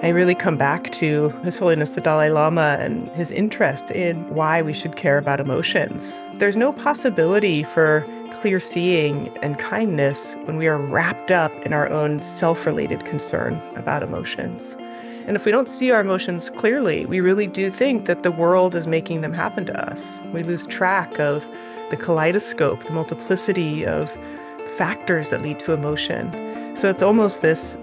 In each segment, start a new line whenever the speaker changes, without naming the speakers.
I really come back to His Holiness the Dalai Lama and his interest in why we should care about emotions. There's no possibility for clear seeing and kindness when we are wrapped up in our own self-related concern about emotions. And if we don't see our emotions clearly, we really do think that the world is making them happen to us. We lose track of the kaleidoscope, the multiplicity of factors that lead to emotion. So it's almost this,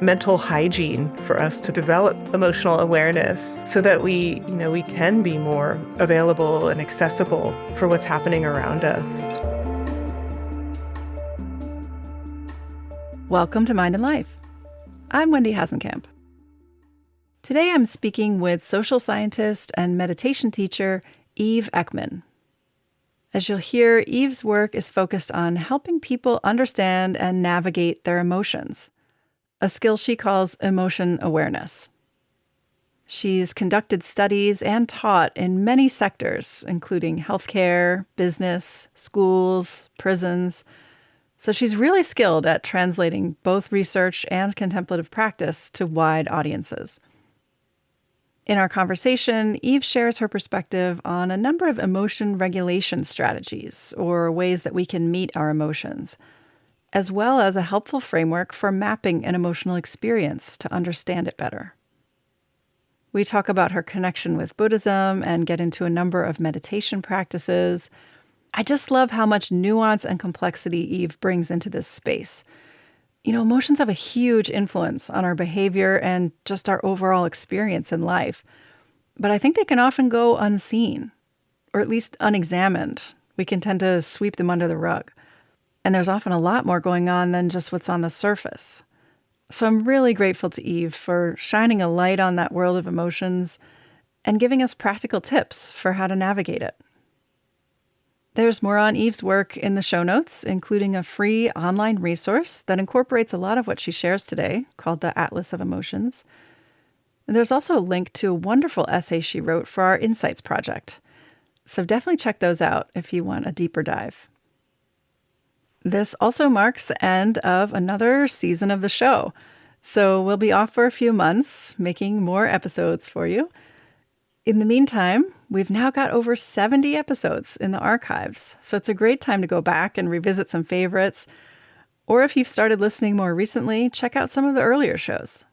mental hygiene for us to develop emotional awareness so that we can be more available and accessible for what's happening around us.
Welcome to Mind and Life. I'm Wendy Hasenkamp. Today I'm speaking with social scientist and meditation teacher Eve Ekman. As you'll hear, Eve's work is focused on helping people understand and navigate their emotions, a skill she calls emotion awareness. She's conducted studies and taught in many sectors, including healthcare, business, schools, prisons. So she's really skilled at translating both research and contemplative practice to wide audiences. In our conversation, Eve shares her perspective on a number of emotion regulation strategies, or ways that we can meet our emotions, as well as a helpful framework for mapping an emotional experience to understand it better. We talk about her connection with Buddhism and get into a number of meditation practices. I just love how much nuance and complexity Eve brings into this space. Emotions have a huge influence on our behavior and just our overall experience in life. But I think they can often go unseen, or at least unexamined. We can tend to sweep them under the rug. And there's often a lot more going on than just what's on the surface. So I'm really grateful to Eve for shining a light on that world of emotions and giving us practical tips for how to navigate it. There's more on Eve's work in the show notes, including a free online resource that incorporates a lot of what she shares today, called the Atlas of Emotions. And there's also a link to a wonderful essay she wrote for our Insights project. So definitely check those out if you want a deeper dive. This also marks the end of another season of the show. So we'll be off for a few months, making more episodes for you. In the meantime, we've now got over 70 episodes in the archives, so it's a great time to go back and revisit some favorites. Or if you've started listening more recently, check out some of the earlier shows.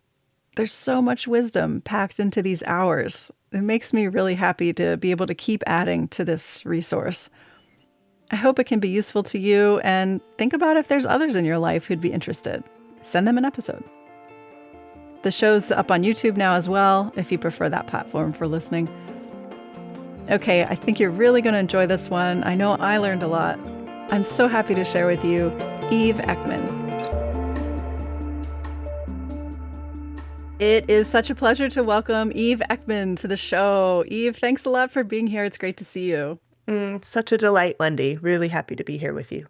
There's so much wisdom packed into these hours. It makes me really happy to be able to keep adding to this resource. I hope it can be useful to you, and think about if there's others in your life who'd be interested. Send them an episode. The show's up on YouTube now as well, if you prefer that platform for listening. Okay, I think you're really going to enjoy this one. I know I learned a lot. I'm so happy to share with you Eve Ekman. It is such a pleasure to welcome Eve Ekman to the show. Eve, thanks a lot for being here. It's great to see you.
It's such a delight, Wendy. Really happy to be here with you.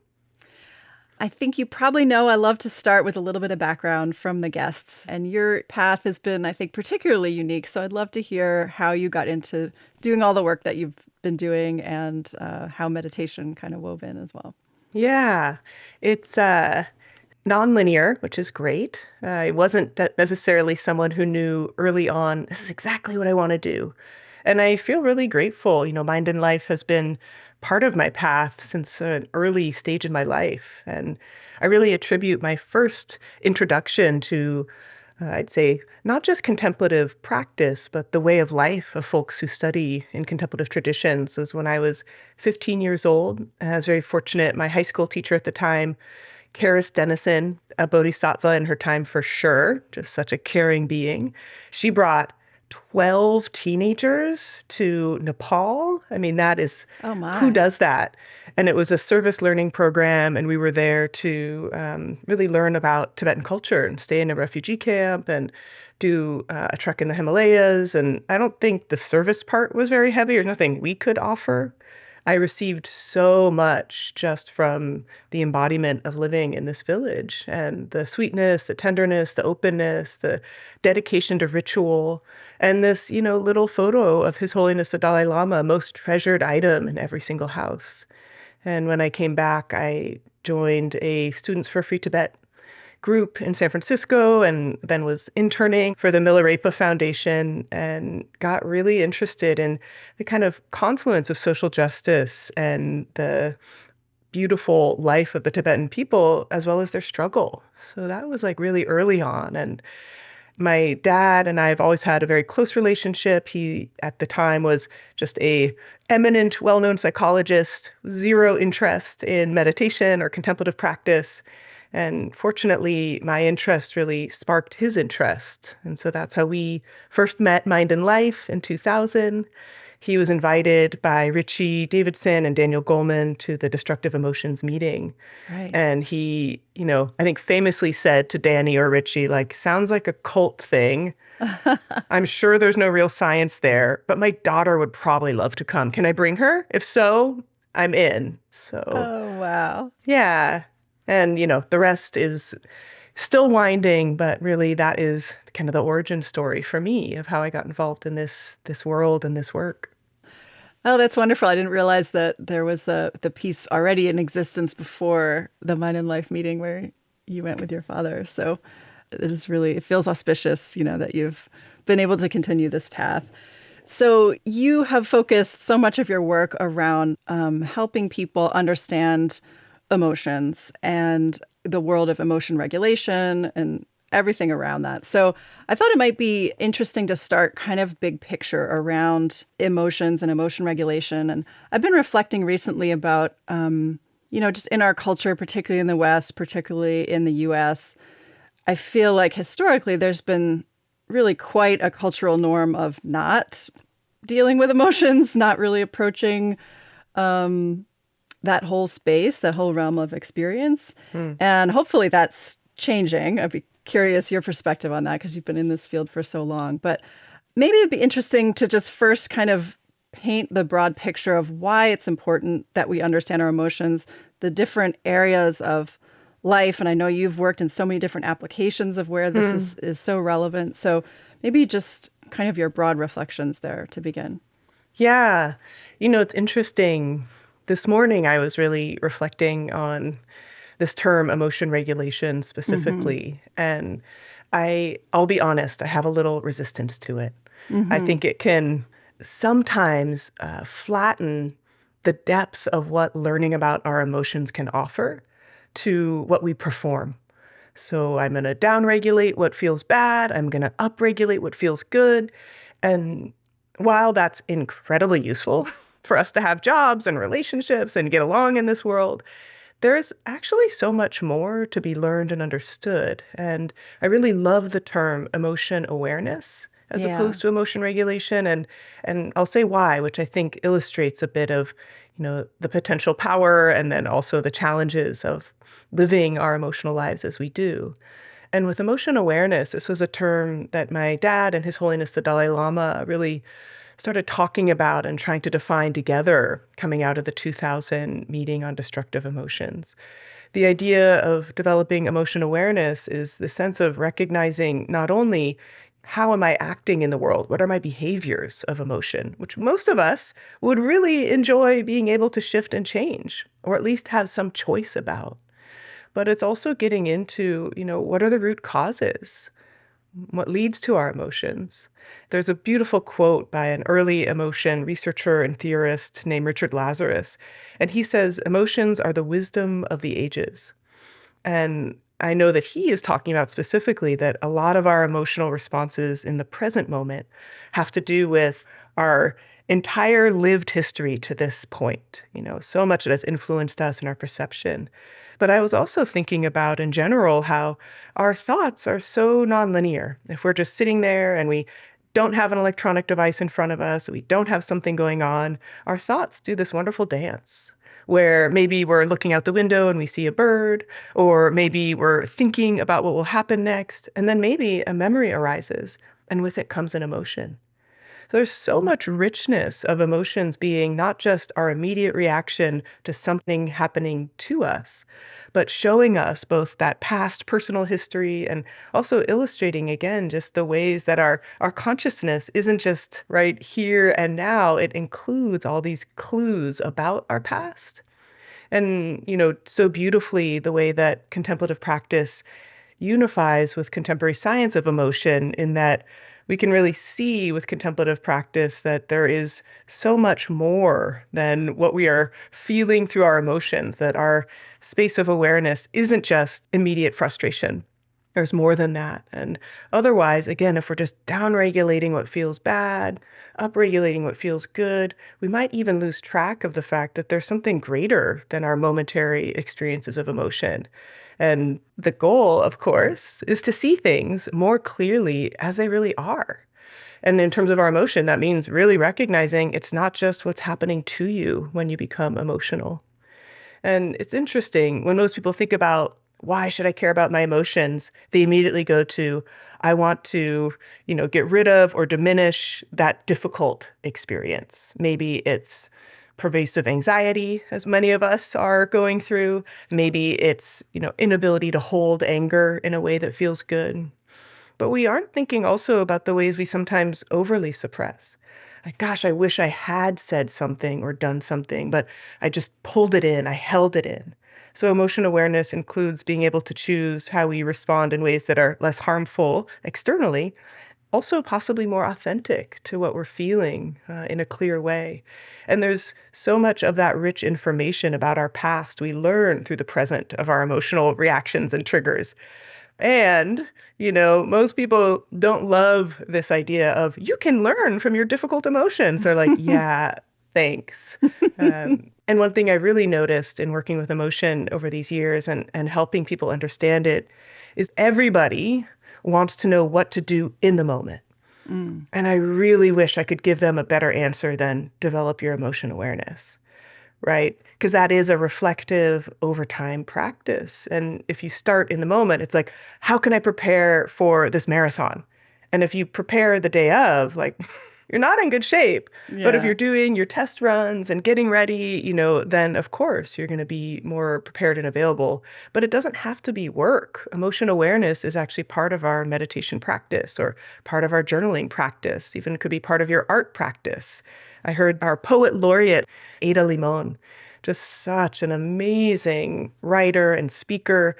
I think you probably know I love to start with a little bit of background from the guests. And your path has been, I think, particularly unique. So I'd love to hear how you got into doing all the work that you've been doing and how meditation kind of wove in as well.
Yeah, it's nonlinear, which is great. I wasn't necessarily someone who knew early on, this is exactly what I want to do. And I feel really grateful. Mind and Life has been part of my path since an early stage in my life. And I really attribute my first introduction to, I'd say, not just contemplative practice, but the way of life of folks who study in contemplative traditions was when I was 15 years old. I was very fortunate. My high school teacher at the time, Karis Dennison, a bodhisattva in her time for sure, just such a caring being. She brought 12 teenagers to Nepal. I mean, that is,
Oh my.
who does that? And it was a service learning program, and we were there to really learn about Tibetan culture and stay in a refugee camp and do a trek in the Himalayas. And I don't think the service part was very heavy. There's nothing we could offer. I received so much just from the embodiment of living in this village and the sweetness, the tenderness, the openness, the dedication to ritual, and this, little photo of His Holiness the Dalai Lama, most treasured item in every single house. And when I came back, I joined a Students for Free Tibet group in San Francisco and then was interning for the Milarepa Foundation and got really interested in the kind of confluence of social justice and the beautiful life of the Tibetan people as well as their struggle. So that was like really early on. And my dad and I have always had a very close relationship. He, at the time, was just a eminent, well-known psychologist, zero interest in meditation or contemplative practice. And fortunately, my interest really sparked his interest. And so that's how we first met Mind and Life in 2000. He was invited by Richie Davidson and Daniel Goleman to the Destructive Emotions meeting.
Right.
And he, I think famously said to Danny or Richie, like, sounds like a cult thing. I'm sure there's no real science there, but my daughter would probably love to come. Can I bring her? If so, I'm in. So,
Oh, wow.
yeah. And, the rest is still winding, but really that is kind of the origin story for me of how I got involved in this world and this work.
Oh, that's wonderful. I didn't realize that there was the piece already in existence before the Mind and Life meeting where you went with your father. So it feels auspicious, that you've been able to continue this path. So you have focused so much of your work around helping people understand emotions and the world of emotion regulation and everything around that. So I thought it might be interesting to start kind of big picture around emotions and emotion regulation. And I've been reflecting recently about, just in our culture, particularly in the West, particularly in the US, I feel like historically there's been really quite a cultural norm of not dealing with emotions, not really approaching that whole space, that whole realm of experience. And hopefully that's changing. I'd be curious your perspective on that because you've been in this field for so long. But maybe it'd be interesting to just first kind of paint the broad picture of why it's important that we understand our emotions, the different areas of life. And I know you've worked in so many different applications of where this is so relevant. So maybe just kind of your broad reflections there to begin.
Yeah. It's interesting. This morning, I was really reflecting on this term emotion regulation specifically. And I'll be honest, I have a little resistance to it. I think it can sometimes flatten the depth of what learning about our emotions can offer to what we perform. So I'm going to downregulate what feels bad. I'm going to upregulate what feels good. And while that's incredibly useful for us to have jobs and relationships and get along in this world, there's actually so much more to be learned and understood. And I really love the term emotion awareness as opposed to emotion regulation. And I'll say why, which I think illustrates a bit of, the potential power and then also the challenges of living our emotional lives as we do. And with emotion awareness, this was a term that my dad and His Holiness the Dalai Lama really started talking about and trying to define together coming out of the 2000 meeting on destructive emotions. The idea of developing emotion awareness is the sense of recognizing not only how am I acting in the world, what are my behaviors of emotion, which most of us would really enjoy being able to shift and change, or at least have some choice about. But it's also getting into, what are the root causes? What leads to our emotions? There's a beautiful quote by an early emotion researcher and theorist named Richard Lazarus, and he says, emotions are the wisdom of the ages. And I know that he is talking about specifically that a lot of our emotional responses in the present moment have to do with our entire lived history to this point. So much that has influenced us in our perception. But I was also thinking about, in general, how our thoughts are so nonlinear. If we're just sitting there and we don't have an electronic device in front of us, we don't have something going on, our thoughts do this wonderful dance where maybe we're looking out the window and we see a bird, or maybe we're thinking about what will happen next, and then maybe a memory arises, and with it comes an emotion. There's so much richness of emotions being not just our immediate reaction to something happening to us, but showing us both that past personal history and also illustrating again just the ways that our consciousness isn't just right here and now. It includes all these clues about our past. And, so beautifully the way that contemplative practice unifies with contemporary science of emotion in that we can really see with contemplative practice that there is so much more than what we are feeling through our emotions, that our space of awareness isn't just immediate frustration. There's more than that. And otherwise, again, if we're just downregulating what feels bad, upregulating what feels good, we might even lose track of the fact that there's something greater than our momentary experiences of emotion. And the goal, of course, is to see things more clearly as they really are. And in terms of our emotion, that means really recognizing it's not just what's happening to you when you become emotional. And it's interesting when most people think about why should I care about my emotions, they immediately go to, I want to, get rid of or diminish that difficult experience. Maybe it's pervasive anxiety, as many of us are going through. Maybe it's, inability to hold anger in a way that feels good. But we aren't thinking also about the ways we sometimes overly suppress. Like, gosh, I wish I had said something or done something, but I just pulled it in, I held it in. So emotion awareness includes being able to choose how we respond in ways that are less harmful externally, also possibly more authentic to what we're feeling in a clear way. And there's so much of that rich information about our past we learn through the present of our emotional reactions and triggers. And, most people don't love this idea of you can learn from your difficult emotions. They're like, yeah, thanks. And one thing I really noticed in working with emotion over these years and helping people understand it is everybody wants to know what to do in the moment.
Mm.
And I really wish I could give them a better answer than develop your emotion awareness, right? Because that is a reflective over time practice. And if you start in the moment, it's like, how can I prepare for this marathon? And if you prepare the day of, like, you're not in good shape. But if
Yeah.
you're doing your test runs and getting ready, then of course you're going to be more prepared and available. But it doesn't have to be work. Emotion awareness is actually part of our meditation practice or part of our journaling practice, even could be part of your art practice. I heard our poet laureate, Ada Limon, just such an amazing writer and speaker.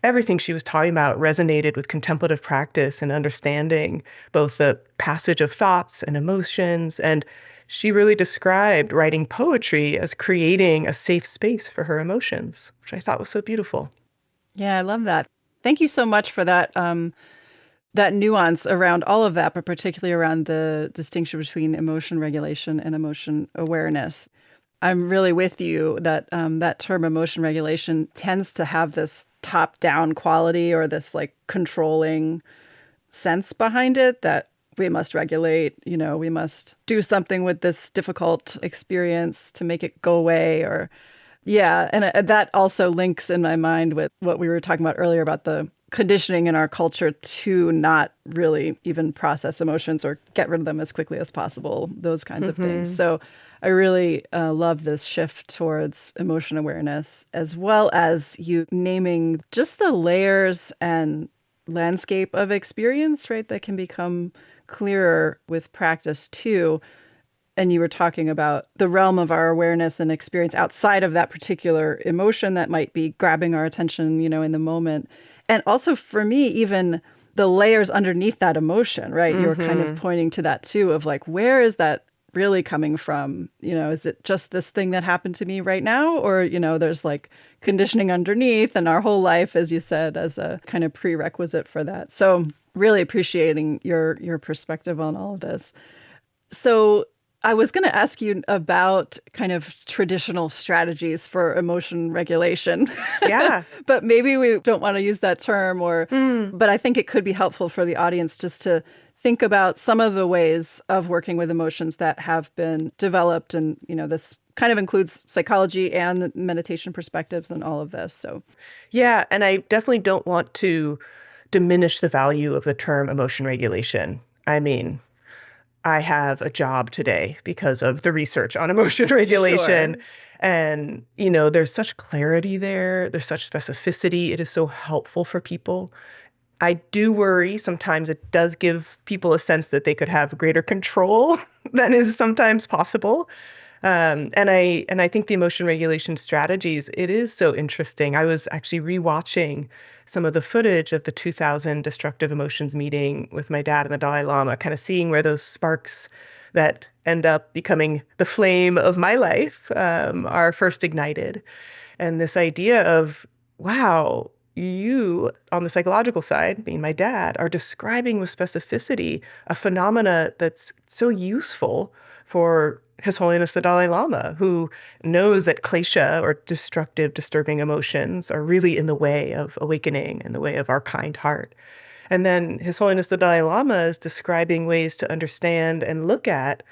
Everything she was talking about resonated with contemplative practice and understanding both the passage of thoughts and emotions. And she really described writing poetry as creating a safe space for her emotions, which I thought was so beautiful.
Yeah, I love that. Thank you so much for that that nuance around all of that, but particularly around the distinction between emotion regulation and emotion awareness. I'm really with you that that term emotion regulation tends to have this top-down quality or this like controlling sense behind it that we must regulate, we must do something with this difficult experience to make it go away or yeah, and that also links in my mind with what we were talking about earlier about the conditioning in our culture to not really even process emotions or get rid of them as quickly as possible, those kinds of things. So I really love this shift towards emotion awareness, as well as you naming just the layers and landscape of experience, right, that can become clearer with practice too. And you were talking about the realm of our awareness and experience outside of that particular emotion that might be grabbing our attention, in the moment. And also for me, even the layers underneath that emotion, right? You're kind of pointing to that too, of like, where is that really coming from? Is it just this thing that happened to me right now? Or, there's like conditioning underneath and our whole life, as you said, as a kind of prerequisite for that. So really appreciating your perspective on all of this. So I was going to ask you about kind of traditional strategies for emotion regulation.
Yeah.
But maybe we don't want to use that term but I think it could be helpful for the audience just to think about some of the ways of working with emotions that have been developed. And, this kind of includes psychology and meditation perspectives and all of this. So,
yeah. And I definitely don't want to diminish the value of the term emotion regulation. I mean, I have a job today because of the research on emotion regulation.
Sure.
And, there's such clarity there. There's such specificity. It is so helpful for people. I do worry sometimes it does give people a sense that they could have greater control than is sometimes possible. And I think the emotion regulation strategies, it is so interesting. I was actually rewatching some of the footage of the 2000 Destructive Emotions meeting with my dad and the Dalai Lama, kind of seeing where those sparks that end up becoming the flame of my life are first ignited. And this idea of, wow, you on the psychological side, being my dad, are describing with specificity a phenomena that's so useful for His Holiness the Dalai Lama, who knows that klesha, or destructive, disturbing emotions, are really in the way of awakening, in the way of our kind heart. And then His Holiness the Dalai Lama is describing ways to understand and look at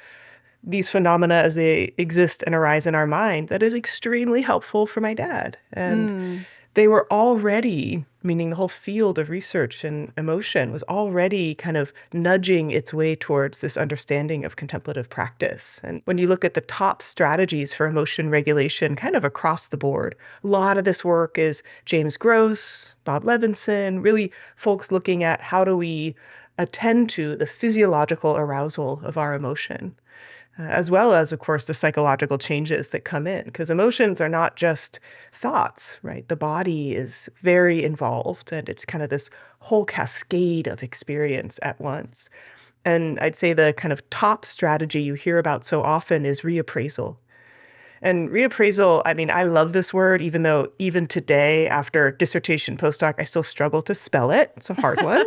these phenomena as they exist and arise in our mind that is extremely helpful for my dad. And
Mm.
they were already, meaning the whole field of research and emotion was already kind of nudging its way towards this understanding of contemplative practice. And when you look at the top strategies for emotion regulation, kind of across the board, a lot of this work is James Gross, Bob Levinson, really folks looking at how do we attend to the physiological arousal of our emotion, as well as, of course, the psychological changes that come in. Because emotions are not just thoughts, right? The body is very involved, and it's kind of this whole cascade of experience at once. And I'd say the kind of top strategy you hear about so often is reappraisal. And reappraisal, I mean, I love this word, even though even today, after dissertation postdoc, I still struggle to spell it. It's a hard one.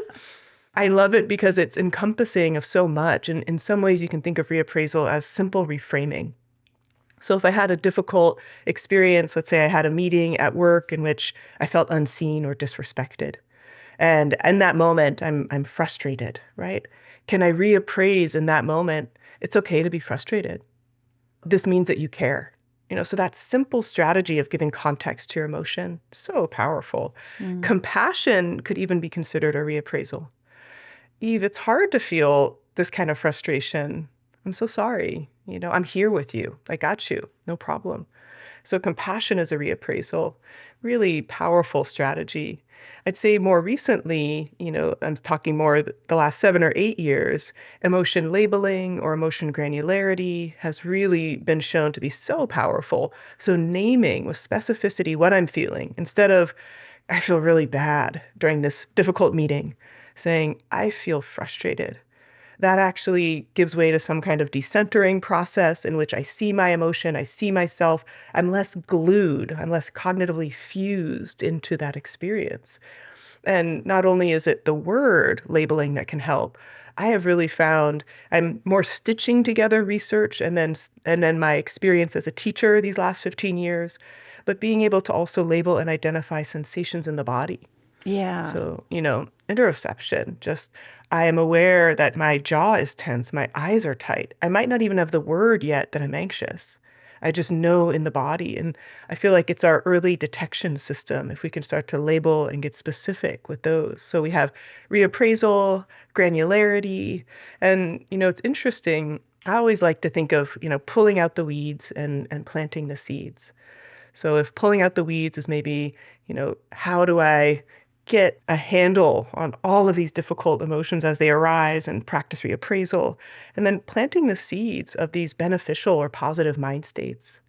I love it because it's encompassing of so much. And in some ways, you can think of reappraisal as simple reframing. So if I had a difficult experience, let's say I had a meeting at work in which I felt unseen or disrespected, and in that moment, I'm frustrated, right? Can I reappraise in that moment? It's okay to be frustrated. This means that you care. So that simple strategy of giving context to your emotion, so powerful.
Mm.
Compassion could even be considered a reappraisal. Eve, it's hard to feel this kind of frustration. I'm so sorry. I'm here with you. I got you. No problem. So compassion is a reappraisal, really powerful strategy. I'd say more recently, I'm talking more the last 7 or 8 years, emotion labeling or emotion granularity has really been shown to be so powerful. So naming with specificity what I'm feeling instead of, I feel really bad during this difficult meeting, saying, I feel frustrated. That actually gives way to some kind of decentering process in which I see my emotion, I see myself. I'm less glued, I'm less cognitively fused into that experience. And not only is it the word labeling that can help, I have really found I'm more stitching together research and then my experience as a teacher these last 15 years, but being able to also label and identify sensations in the body.
Yeah.
So, interoception, just I am aware that my jaw is tense, my eyes are tight. I might not even have the word yet that I'm anxious. I just know in the body. And I feel like it's our early detection system if we can start to label and get specific with those. So we have reappraisal, granularity. And, it's interesting. I always like to think of, pulling out the weeds and planting the seeds. So if pulling out the weeds is maybe, how do I get a handle on all of these difficult emotions as they arise and practice reappraisal, and then planting the seeds of these beneficial or positive mind states.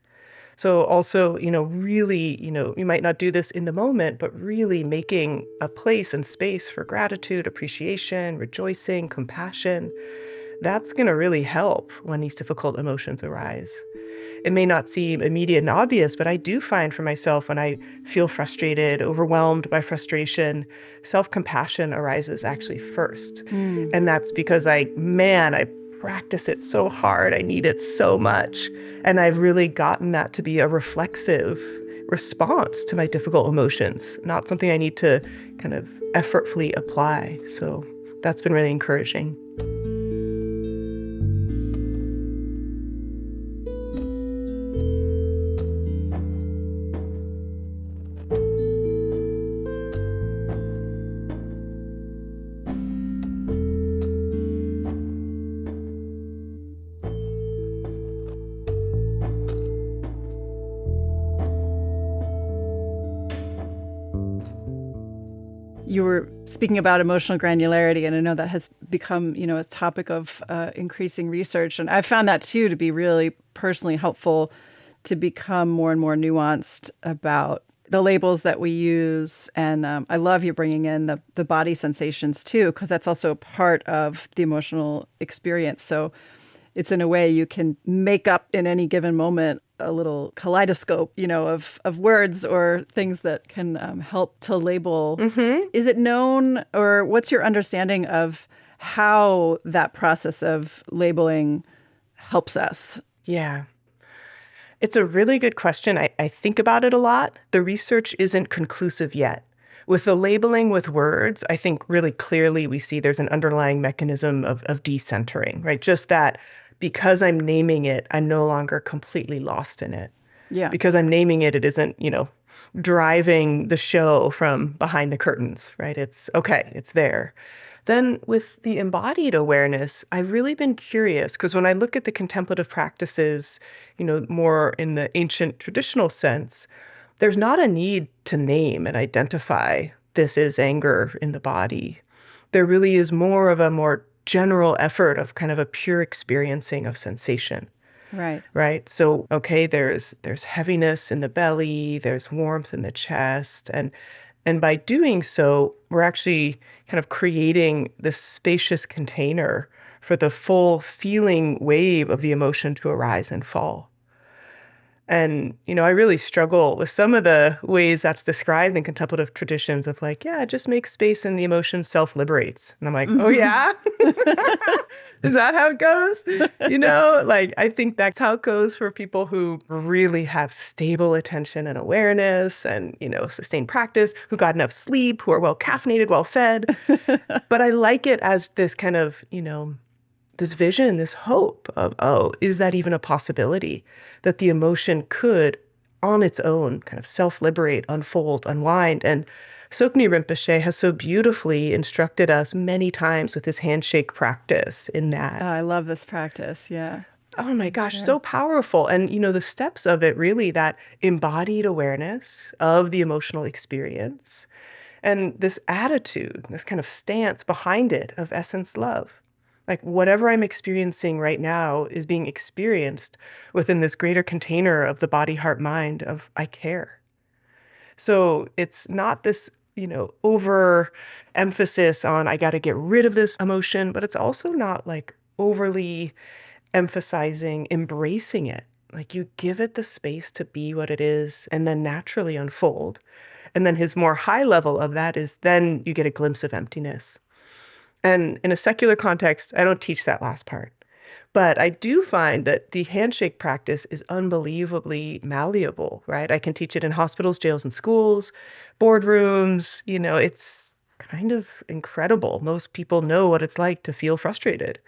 So also, really, you might not do this in the moment, but really making a place and space for gratitude, appreciation, rejoicing, compassion. That's going to really help when these difficult emotions arise. It may not seem immediate and obvious, but I do find for myself when I feel frustrated, overwhelmed by frustration, self-compassion arises actually first.
Mm.
And that's because I practice it so hard. I need it so much. And I've really gotten that to be a reflexive response to my difficult emotions, not something I need to kind of effortfully apply. So that's been really encouraging.
You were speaking about emotional granularity, and I know that has become, a topic of increasing research. And I've found that too to be really personally helpful to become more and more nuanced about the labels that we use. And I love you bringing in the body sensations too, because that's also a part of the emotional experience. So it's in a way you can make up in any given moment a little kaleidoscope, of words or things that can help to label.
Mm-hmm.
Is it known, or what's your understanding of how that process of labeling helps us?
Yeah. It's a really good question. I think about it a lot. The research isn't conclusive yet. With the labeling with words, I think really clearly we see there's an underlying mechanism of decentering, right? Just that because I'm naming it, I'm no longer completely lost in it.
Yeah.
Because I'm naming it, it isn't, driving the show from behind the curtains, right? It's okay, it's there. Then with the embodied awareness, I've really been curious because when I look at the contemplative practices, more in the ancient traditional sense, there's not a need to name and identify this is anger in the body. There really is more of a more general effort of kind of a pure experiencing of sensation.
Right.
Right. So, okay, there's heaviness in the belly, there's warmth in the chest, and by doing so, we're actually kind of creating this spacious container for the full feeling wave of the emotion to arise and fall. And, I really struggle with some of the ways that's described in contemplative traditions of like, yeah, just make space and the emotion self-liberates. And I'm like, oh yeah? Is that how it goes? Like I think that's how it goes for people who really have stable attention and awareness and, sustained practice, who got enough sleep, who are well caffeinated, well fed. But I like it as this kind of, this vision, this hope of, oh, is that even a possibility that the emotion could, on its own, kind of self-liberate, unfold, unwind? And Tsoknyi Rinpoche has so beautifully instructed us many times with his handshake practice in that.
Oh, I love this practice. Yeah.
Oh my gosh,
Sure.
so powerful. And, the steps of it really, that embodied awareness of the emotional experience and this attitude, this kind of stance behind it of essence love. Like whatever I'm experiencing right now is being experienced within this greater container of the body, heart, mind of I care. So it's not this, over emphasis on I got to get rid of this emotion, but it's also not like overly emphasizing embracing it. Like you give it the space to be what it is and then naturally unfold. And then his more high level of that is then you get a glimpse of emptiness. And in a secular context, I don't teach that last part. But I do find that the handshake practice is unbelievably malleable, right? I can teach it in hospitals, jails, and schools, boardrooms. It's kind of incredible. Most people know what it's like to feel frustrated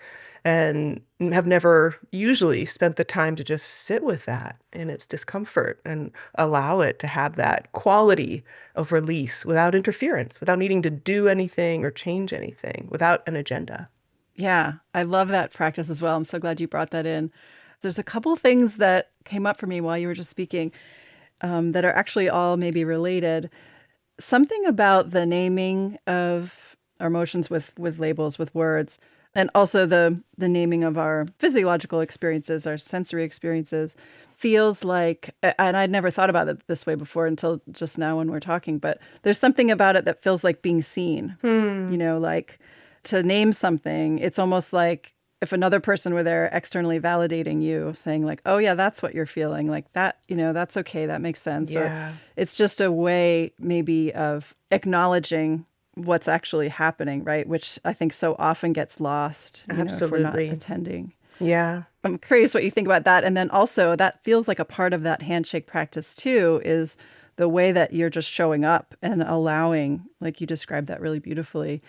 and have never usually spent the time to just sit with that and its discomfort and allow it to have that quality of release without interference, without needing to do anything or change anything, without an agenda.
Yeah, I love that practice as well. I'm so glad you brought that in. There's a couple things that came up for me while you were just speaking that are actually all maybe related. Something about the naming of our emotions with labels, with words, and also the naming of our physiological experiences, our sensory experiences, feels like, and I'd never thought about it this way before until just now when we're talking, but there's something about it that feels like being seen, like to name something, it's almost like if another person were there externally validating you, saying like, oh yeah, that's what you're feeling, like that, that's okay, that makes sense.
Yeah.
Or it's just a way maybe of acknowledging what's actually happening, right? Which I think so often gets lost, if we're not
Absolutely.
attending.
Yeah.
I'm curious what you think about that. And then also that feels like a part of that handshake practice too, is the way that you're just showing up and allowing, like you described that really beautifully,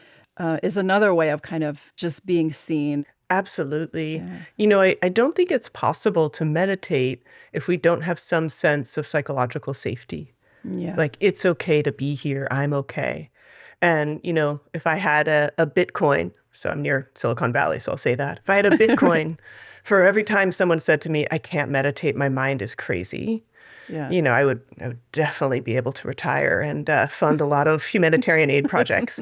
is another way of kind of just being seen.
Absolutely.
Yeah.
I don't think it's possible to meditate if we don't have some sense of psychological safety.
Yeah.
Like, it's okay to be here. I'm okay. And, if I had a Bitcoin, so I'm near Silicon Valley, so I'll say that. If I had a Bitcoin for every time someone said to me, I can't meditate, my mind is crazy,
Yeah.
I would definitely be able to retire and fund a lot of humanitarian aid projects.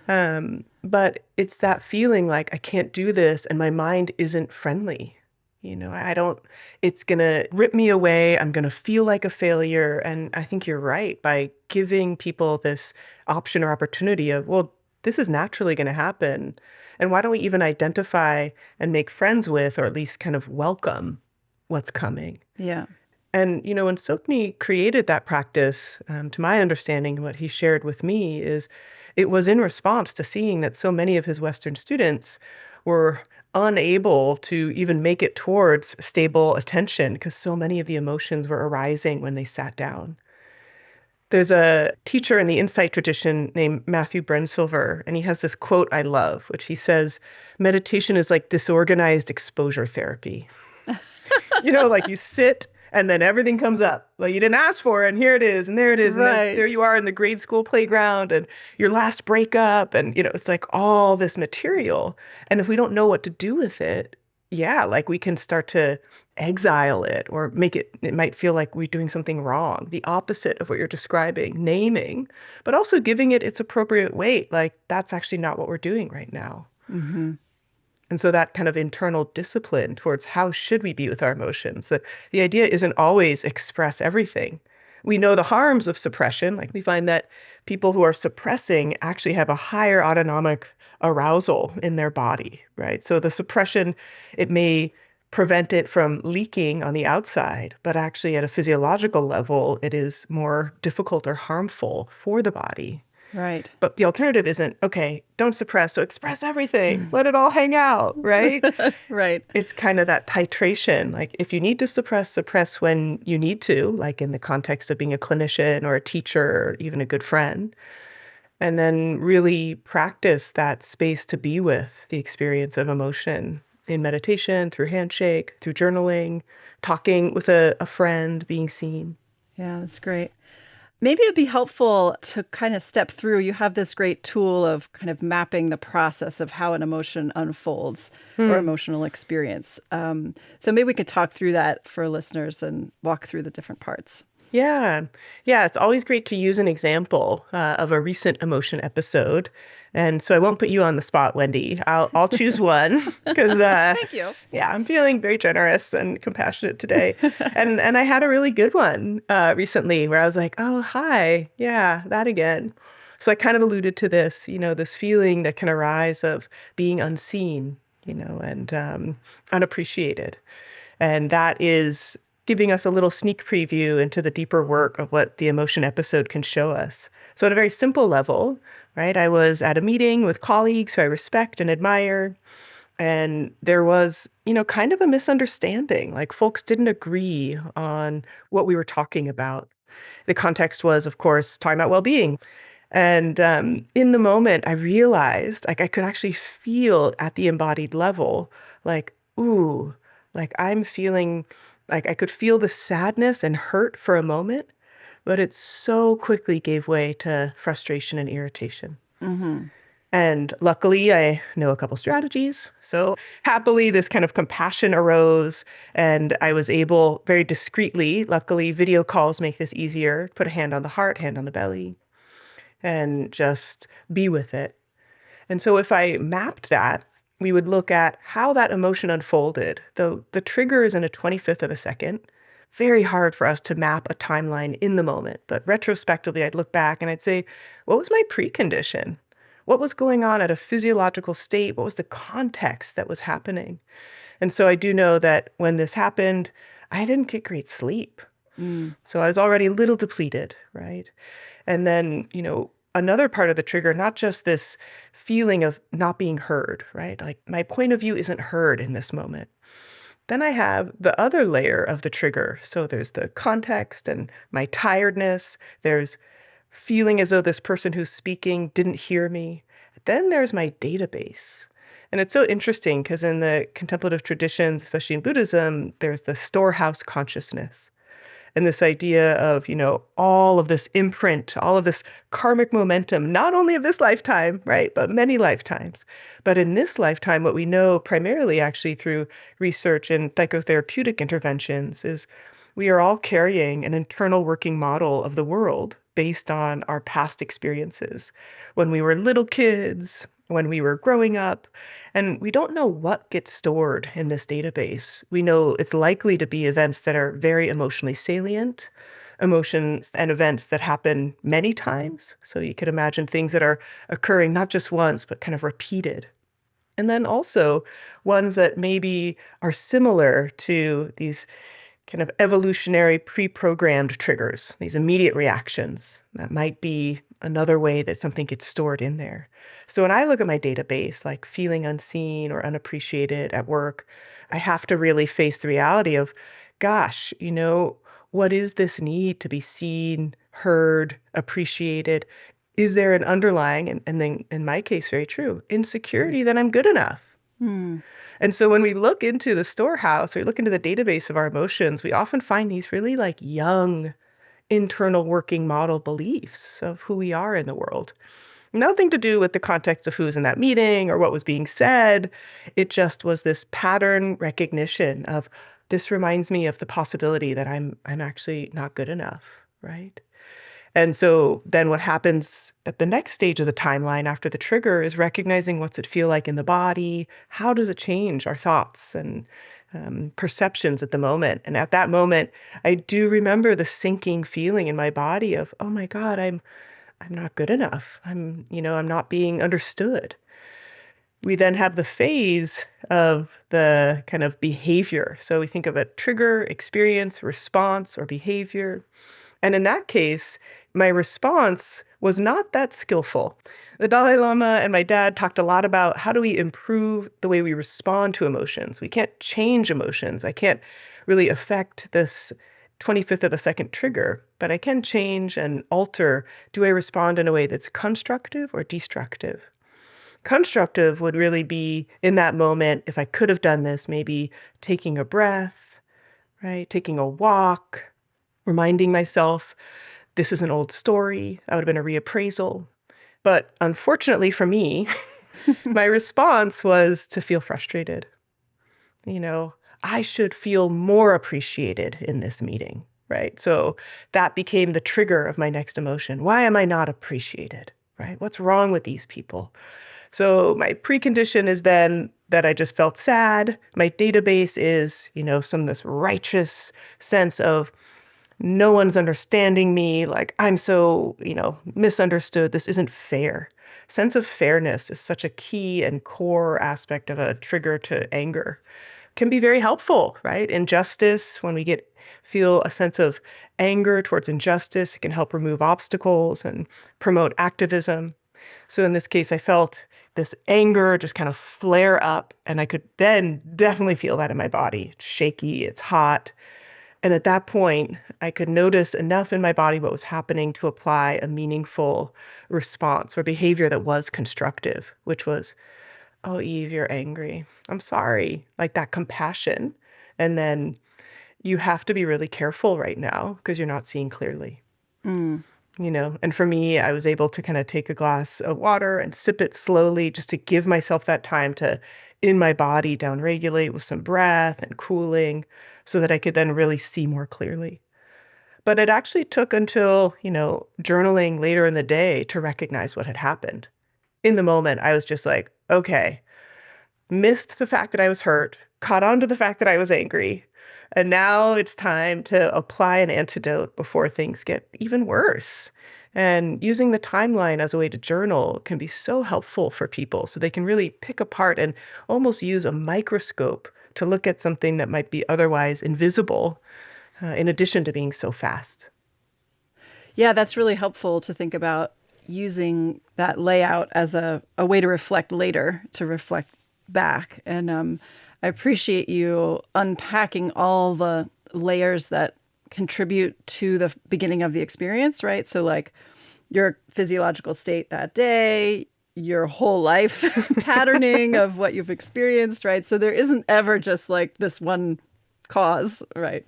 But it's that feeling like I can't do this and my mind isn't friendly. I don't, it's going to rip me away. I'm going to feel like a failure. And I think you're right by giving people this option or opportunity of, well, this is naturally going to happen. And why don't we even identify and make friends with, or at least kind of welcome what's coming?
Yeah.
And, when Sokni created that practice, to my understanding, what he shared with me is it was in response to seeing that so many of his Western students were unable to even make it towards stable attention because so many of the emotions were arising when they sat down. There's a teacher in the Insight tradition named Matthew Brensilver, and he has this quote I love, which he says, meditation is like disorganized exposure therapy. Like you sit and then everything comes up. Like you didn't ask for it, and here it is, and there it is, and then there
Right.
you are in the grade school playground, and your last breakup, and it's like all this material. And if we don't know what to do with it, yeah, like we can start to exile it or it might feel like we're doing something wrong. The opposite of what you're describing, naming, but also giving it its appropriate weight. Like that's actually not what we're doing right now.
Mm-hmm.
And so that kind of internal discipline towards how should we be with our emotions. The idea isn't always express everything. We know the harms of suppression. Like we find that people who are suppressing actually have a higher autonomic arousal in their body, right? So the suppression, it may prevent it from leaking on the outside, but actually at a physiological level, it is more difficult or harmful for the body.
Right.
But the alternative isn't, okay, don't suppress, so express everything. Let it all hang out, right?
Right.
It's kind of that titration. Like if you need to suppress, suppress when you need to, like in the context of being a clinician or a teacher or even a good friend. And then really practice that space to be with the experience of emotion in meditation, through handshake, through journaling, talking with a friend, being seen.
Yeah, that's great. Maybe it'd be helpful to kind of step through. You have this great tool of kind of mapping the process of how an emotion unfolds or
Hmm.
emotional experience. So maybe we could talk through that for listeners and walk through the different parts.
Yeah. Yeah, it's always great to use an example of a recent emotion episode. And so I won't put you on the spot, Wendy. I'll choose one because
Thank you.
yeah, I'm feeling very generous and compassionate today. And I had a really good one recently where I was like, "Oh, hi. Yeah, that again." So I kind of alluded to this, this feeling that can arise of being unseen, and unappreciated. And that is giving us a little sneak preview into the deeper work of what the emotion episode can show us. So, at a very simple level, right, I was at a meeting with colleagues who I respect and admire, and there was, kind of a misunderstanding. Like, folks didn't agree on what we were talking about. The context was, of course, talking about well being. And in the moment, I realized like I could actually feel at the embodied level, like, ooh, like I'm feeling like I could feel the sadness and hurt for a moment, but it so quickly gave way to frustration and irritation.
Mm-hmm.
And luckily, I know a couple strategies. So happily, this kind of compassion arose, and I was able very discreetly, luckily, video calls make this easier, put a hand on the heart, hand on the belly, and just be with it. And so if I mapped that, we would look at how that emotion unfolded. Though the trigger is in a 25th of a second, very hard for us to map a timeline in the moment. But retrospectively, I'd look back and I'd say, what was my precondition? What was going on at a physiological state? What was the context that was happening? And so I do know that when this happened, I didn't get great sleep. So I was already a little depleted, right? And then, another part of the trigger, not just this feeling of not being heard, right? Like my point of view isn't heard in this moment. Then I have the other layer of the trigger. So there's the context and my tiredness. There's feeling as though this person who's speaking didn't hear me. Then there's my database. And it's so interesting because in the contemplative traditions, especially in Buddhism, there's the storehouse consciousness. And this idea of, all of this imprint, all of this karmic momentum, not only of this lifetime, right, but many lifetimes. But in this lifetime, what we know primarily actually through research and psychotherapeutic interventions is We are all carrying an internal working model of the world based on our past experiences when we were little kids, when we were growing up, and we don't know what gets stored in this database. We know it's likely to be events that are very emotionally salient, emotions and events that happen many times. So you could imagine things that are occurring not just once, but kind of repeated. And then also ones that maybe are similar to these kind of evolutionary pre-programmed triggers, these immediate reactions. That might be another way that something gets stored in there. So when I look at my database, like feeling unseen or unappreciated at work, I have to really face the reality of, gosh, what is this need to be seen, heard, appreciated? Is there an underlying, and then in my case, very true, insecurity that I'm good enough?
Hmm.
And so when we look into the storehouse or look into the database of our emotions, we often find these really like young internal working model beliefs of who we are in the world. Nothing to do with the context of who's in that meeting or what was being said. It just was this pattern recognition of this reminds me of the possibility that I'm actually not good enough, right? And so then what happens at the next stage of the timeline after the trigger is recognizing what's it feel like in the body? How does it change our thoughts and perceptions at the moment? And at that moment, I do remember the sinking feeling in my body of, oh my God, I'm not good enough. I'm not being understood. We then have the phase of the kind of behavior. So we think of a trigger, experience, response, or behavior. And in that case, my response was not that skillful. The Dalai Lama and my dad talked a lot about how do we improve the way we respond to emotions. We can't change emotions. I can't really affect this 25th of a second trigger, but I can change and alter. Do I respond in a way that's constructive or destructive? Constructive would really be in that moment, if I could have done this, maybe taking a breath, right? Taking a walk, reminding myself this is an old story. That would have been a reappraisal. But unfortunately for me, my response was to feel frustrated. I should feel more appreciated in this meeting, right? So that became the trigger of my next emotion. Why am I not appreciated, right? What's wrong with these people? So my precondition is then that I just felt sad. My database is, some this righteous sense of no one's understanding me, like I'm so, misunderstood. This isn't fair. Sense of fairness is such a key and core aspect of a trigger to anger. Can be very helpful, right? Injustice, when we feel a sense of anger towards injustice, it can help remove obstacles and promote activism. So in this case, I felt this anger just kind of flare up, and I could then definitely feel that in my body. It's shaky, it's hot. And at that point, I could notice enough in my body what was happening to apply a meaningful response or behavior that was constructive, which was, oh, Eve, you're angry. I'm sorry. Like that compassion. And then you have to be really careful right now because you're not seeing clearly.
Mm.
And for me, I was able to kind of take a glass of water and sip it slowly just to give myself that time to, in my body, downregulate with some breath and cooling so that I could then really see more clearly. But it actually took until, journaling later in the day to recognize what had happened. In the moment, I was just like, okay, missed the fact that I was hurt, caught on to the fact that I was angry, and now it's time to apply an antidote before things get even worse. And using the timeline as a way to journal can be so helpful for people so they can really pick apart and almost use a microscope to look at something that might be otherwise invisible, in addition to being so fast.
Yeah, that's really helpful to think about using that layout as a way to reflect later, to reflect back. And I appreciate you unpacking all the layers that contribute to the beginning of the experience, right? So like your physiological state that day, your whole life patterning of what you've experienced, right? So there isn't ever just like this one cause, right?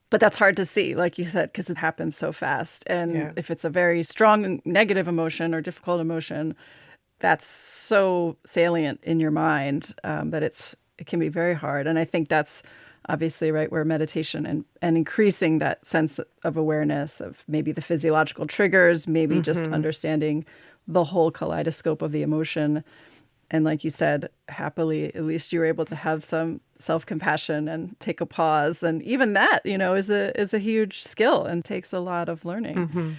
But that's hard to see, like you said, because it happens so fast. And
Yeah.
if it's a very strong negative emotion or difficult emotion, that's so salient in your mind that it can be very hard. And I think that's obviously, right, where meditation and increasing that sense of awareness of maybe the physiological triggers, maybe just
Mm-hmm.
understanding the whole kaleidoscope of the emotion. And like you said, happily, at least you were able to have some self-compassion and take a pause. And even that, is a huge skill and takes a lot of learning.
Mm-hmm.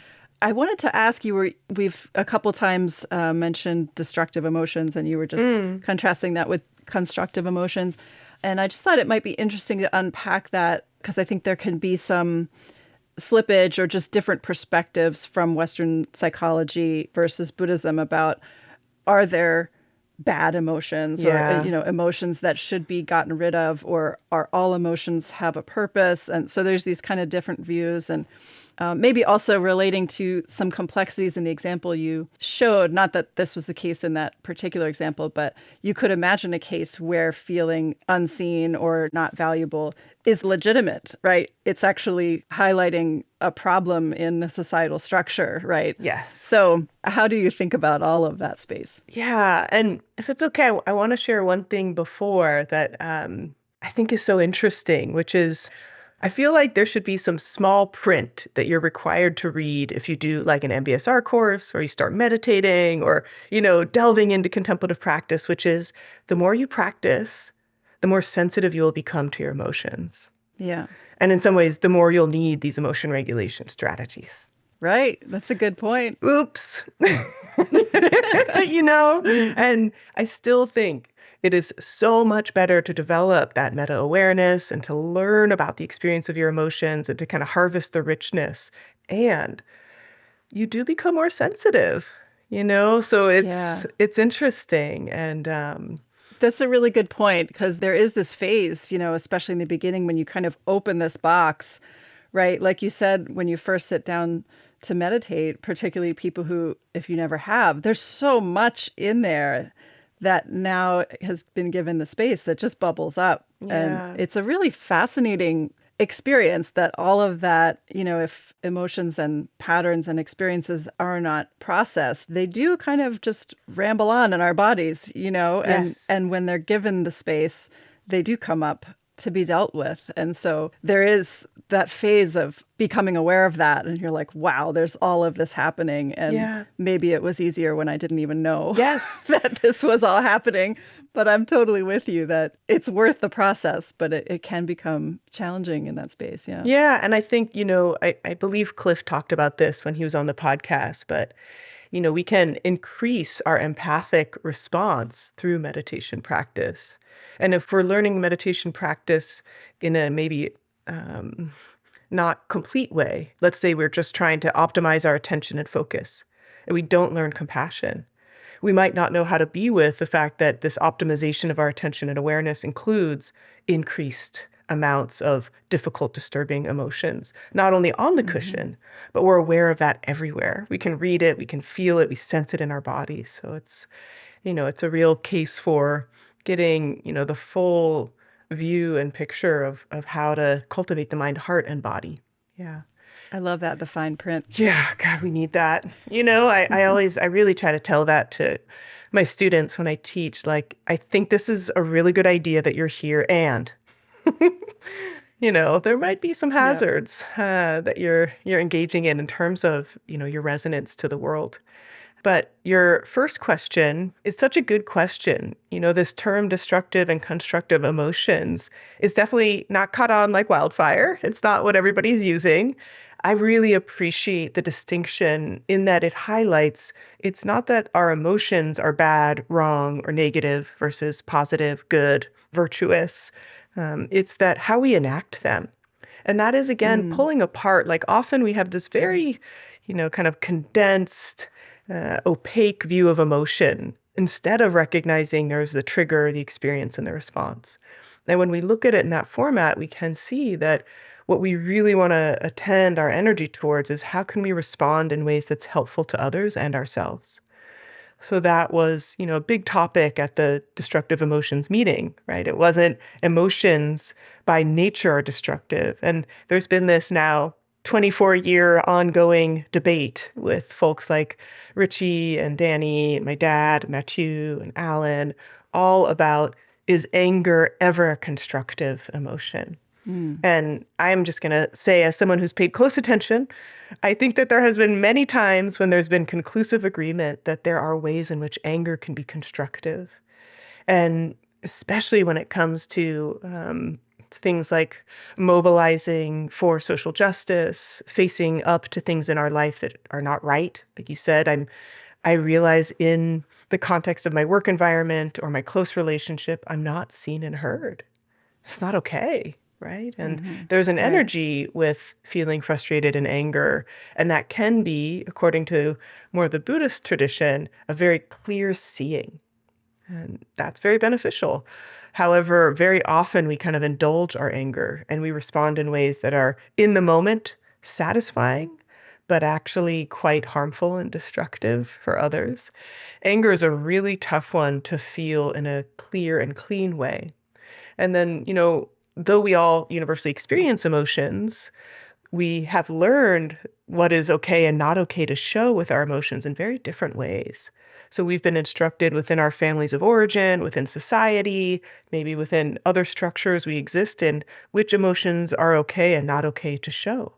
I wanted to ask you, we've a couple times mentioned destructive emotions, and you were just
Mm.
contrasting that with constructive emotions. And I just thought it might be interesting to unpack that because I think there can be some slippage or just different perspectives from Western psychology versus Buddhism about, are there bad emotions or
Yeah.
emotions that should be gotten rid of, or are all emotions have a purpose? And so there's these kind of different views, and maybe also relating to some complexities in the example you showed. Not that this was the case in that particular example, but you could imagine a case where feeling unseen or not valuable is legitimate, right? It's actually highlighting a problem in the societal structure, right?
Yes.
So how do you think about all of that space?
Yeah. And if it's okay, I want to share one thing before that I think is so interesting, which is I feel like there should be some small print that you're required to read if you do like an MBSR course or you start meditating or, delving into contemplative practice, which is the more you practice, the more sensitive you'll become to your emotions.
Yeah.
And in some ways, the more you'll need these emotion regulation strategies.
Right. That's a good point.
Oops. And I still think it is so much better to develop that meta awareness and to learn about the experience of your emotions and to kind of harvest the richness. And you do become more sensitive. So
Yeah.
it's interesting. And
That's a really good point because there is this phase, especially in the beginning when you kind of open this box, right? Like you said, when you first sit down to meditate, particularly people who, if you never have, there's so much in there that now has been given the space that just bubbles up. And
yeah.
it's a really fascinating experience that all of that, if emotions and patterns and experiences are not processed, they do kind of just ramble on in our bodies,
Yes.
and when they're given the space, they do come up to be dealt with. And so there is that phase of becoming aware of that. And you're like, wow, there's all of this happening. And
Yeah.
maybe it was easier when I didn't even know
Yes.
that this was all happening. But I'm totally with you that it's worth the process, but it can become challenging in that space. Yeah.
Yeah. And I think, I believe Cliff talked about this when he was on the podcast, but, we can increase our empathic response through meditation practice. And if we're learning meditation practice in a maybe not complete way, let's say we're just trying to optimize our attention and focus, and we don't learn compassion, we might not know how to be with the fact that this optimization of our attention and awareness includes increased amounts of difficult, disturbing emotions, not only on the cushion, but we're aware of that everywhere. We can read it, we can feel it, we sense it in our bodies. So it's a real case for getting, the full view and picture of how to cultivate the mind, heart, and body. Yeah.
I love that, the fine print.
Yeah, God, we need that. I really try to tell that to my students when I teach. Like, I think this is a really good idea that you're here, and there might be some hazards that you're engaging in terms of your resonance to the world. But your first question is such a good question. This term destructive and constructive emotions is definitely not caught on like wildfire. It's not what everybody's using. I really appreciate the distinction in that it highlights it's not that our emotions are bad, wrong, or negative versus positive, good, virtuous. It's that how we enact them. And that is, again, pulling apart. Like often we have this very, kind of condensed, opaque view of emotion instead of recognizing there's the trigger, the experience, and the response. And when we look at it in that format, we can see that what we really want to attend our energy towards is how can we respond in ways that's helpful to others and ourselves. So that was, a big topic at the destructive emotions meeting, right? It wasn't emotions by nature are destructive. And there's been this now 24-year ongoing debate with folks like Richie and Danny, and my dad, Mathieu and Alan, all about, is anger ever a constructive emotion?
Mm.
And I'm just going to say, as someone who's paid close attention, I think that there has been many times when there's been conclusive agreement that there are ways in which anger can be constructive. And especially when it comes to things like mobilizing for social justice, facing up to things in our life that are not right. Like you said, I realize in the context of my work environment or my close relationship, I'm not seen and heard. It's not okay, right? And
Hmm.
there's an
Right.
energy with feeling frustrated and anger, and that can be, according to more of the Buddhist tradition, a very clear seeing. And that's very beneficial. However, very often we kind of indulge our anger and we respond in ways that are in the moment satisfying, but actually quite harmful and destructive for others. Anger is a really tough one to feel in a clear and clean way. And then, though we all universally experience emotions, we have learned what is okay and not okay to show with our emotions in very different ways. So we've been instructed within our families of origin, within society, maybe within other structures we exist in, which emotions are okay and not okay to show.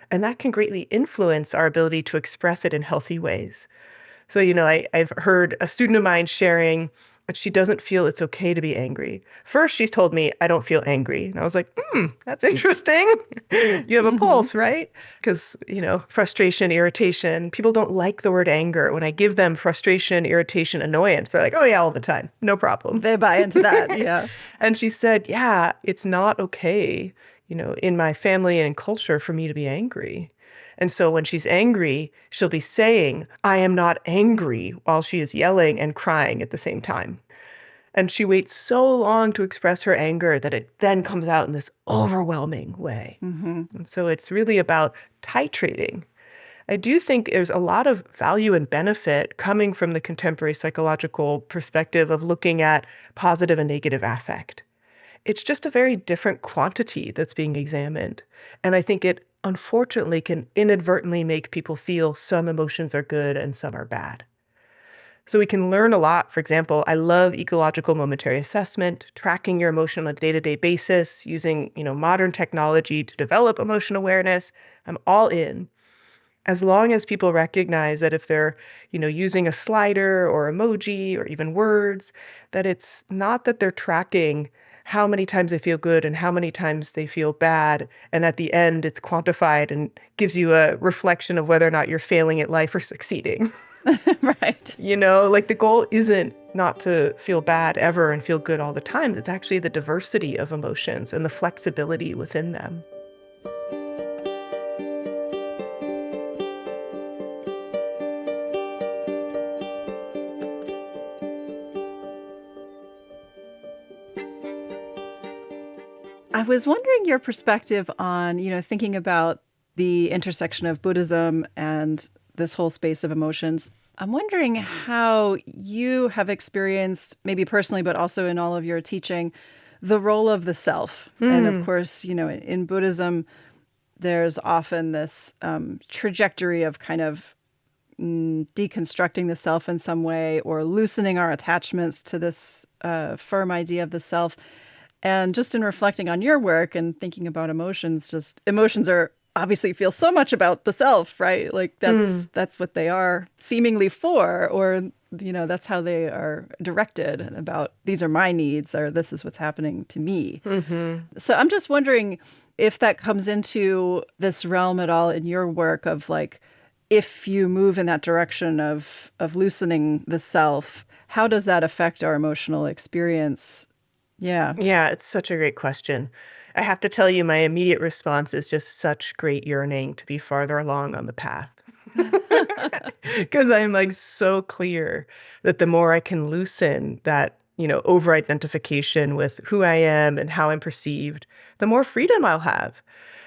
And that can greatly influence our ability to express it in healthy ways. So, I've heard a student of mine sharing that she doesn't feel it's okay to be angry. First, she's told me, I don't feel angry. And I was like, that's interesting. You have a
Hmm.
pulse, right? Because, frustration, irritation, people don't like the word anger. When I give them frustration, irritation, annoyance, they're like, oh, yeah, all the time. No problem.
They buy into that. Yeah.
And she said, yeah, it's not okay, in my family and culture for me to be angry. And so when she's angry, she'll be saying, I am not angry, while she is yelling and crying at the same time. And she waits so long to express her anger that it then comes out in this overwhelming way.
Hmm.
And so it's really about titrating. I do think there's a lot of value and benefit coming from the contemporary psychological perspective of looking at positive and negative affect. It's just a very different quantity that's being examined. And I think it unfortunately can inadvertently make people feel some emotions are good and some are bad. So we can learn a lot. For example, I love ecological momentary assessment, tracking your emotion on a day-to-day basis, using, modern technology to develop emotion awareness. I'm all in. As long as people recognize that if they're, using a slider or emoji or even words, that it's not that they're tracking how many times they feel good and how many times they feel bad. And at the end, it's quantified and gives you a reflection of whether or not you're failing at life or succeeding.
Right.
Like the goal isn't not to feel bad ever and feel good all the time. It's actually the diversity of emotions and the flexibility within them.
I was wondering your perspective on, thinking about the intersection of Buddhism and this whole space of emotions. I'm wondering how you have experienced, maybe personally, but also in all of your teaching, the role of the self. And of
Hmm.
course, in Buddhism, there's often this trajectory of kind of deconstructing the self in some way or loosening our attachments to this firm idea of the self. And just in reflecting on your work and thinking about emotions, just emotions are obviously feel so much about the self, right? Like
Hmm.
that's what they are seemingly for, or that's how they are directed about these are my needs or this is what's happening to me.
Hmm.
So I'm just wondering if that comes into this realm at all in your work of like if you move in that direction of loosening the self, how does that affect our emotional experience? Yeah.
Yeah, it's such a great question. I have to tell you, my immediate response is just such great yearning to be farther along on the path. Because I'm like so clear that the more I can loosen that, over identification with who I am and how I'm perceived, the more freedom I'll have.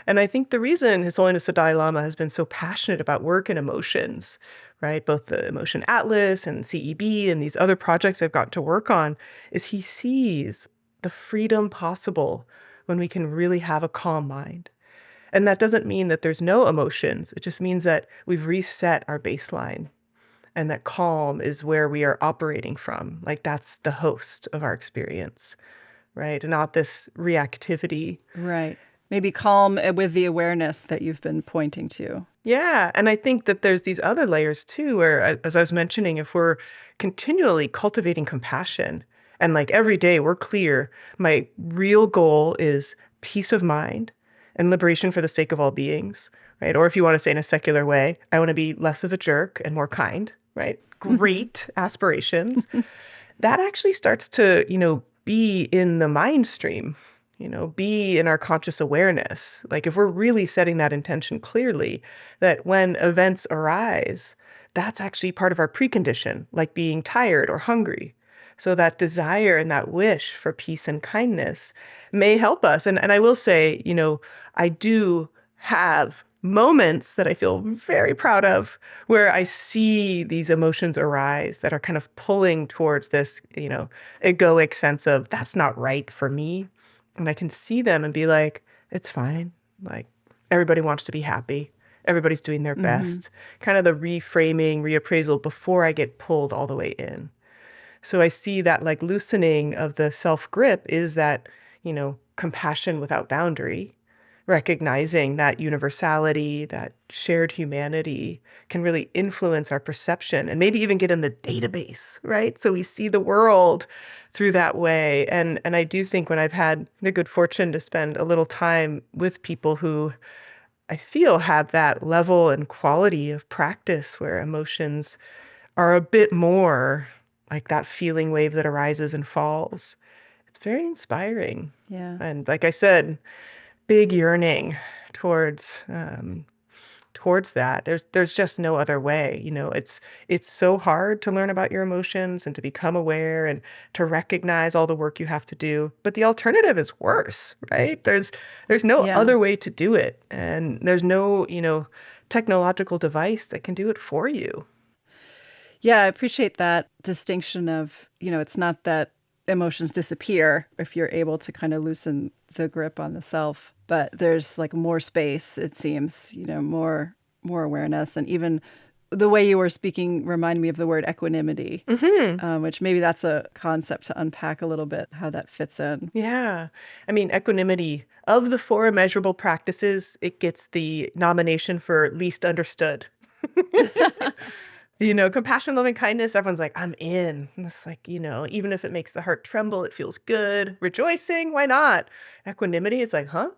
And I think the reason His Holiness the Dalai Lama has been so passionate about work and emotions, right? Both the Emotion Atlas and CEB and these other projects I've gotten to work on, is he sees the freedom possible when we can really have a calm mind. And that doesn't mean that there's no emotions. It just means that we've reset our baseline and that calm is where we are operating from. Like that's the host of our experience, right? And not this reactivity.
Right. Maybe calm with the awareness that you've been pointing to.
Yeah. And I think that there's these other layers too, where, as I was mentioning, if we're continually cultivating compassion and like every day we're clear, my real goal is peace of mind and liberation for the sake of all beings, right? Or if you want to say in a secular way, I want to be less of a jerk and more kind, right? Great aspirations. That actually starts to, be in the mind stream, be in our conscious awareness. Like if we're really setting that intention clearly, that when events arise, that's actually part of our precondition, like being tired or hungry. So that desire and that wish for peace and kindness may help us. And I will say, I do have moments that I feel very proud of where I see these emotions arise that are kind of pulling towards this, egoic sense of that's not right for me. And I can see them and be like, it's fine. Like everybody wants to be happy. Everybody's doing their best. Kind of the reframing, reappraisal before I get pulled all the way in. So I see that like loosening of the self grip is that, compassion without boundary, recognizing that universality, that shared humanity can really influence our perception and maybe even get in the database, right? So we see the world through that way. And I do think when I've had the good fortune to spend a little time with people who I feel have that level and quality of practice where emotions are a bit more like that feeling wave that arises and falls, it's very inspiring.
Yeah.
And like I said, big yearning towards towards that. There's just no other way. It's so hard to learn about your emotions and to become aware and to recognize all the work you have to do. But the alternative is worse, right? There's no
Yeah.
other way to do it. And there's no, technological device that can do it for you.
Yeah, I appreciate that distinction of, it's not that emotions disappear if you're able to kind of loosen the grip on the self, but there's like more space, it seems, more awareness. And even the way you were speaking reminded me of the word equanimity, which maybe that's a concept to unpack a little bit, how that fits in.
Yeah. I mean, equanimity, of the four immeasurable practices, it gets the nomination for least understood. Compassion, loving kindness, everyone's like, I'm in. And it's like, even if it makes the heart tremble, it feels good. Rejoicing, why not? Equanimity, it's like, huh?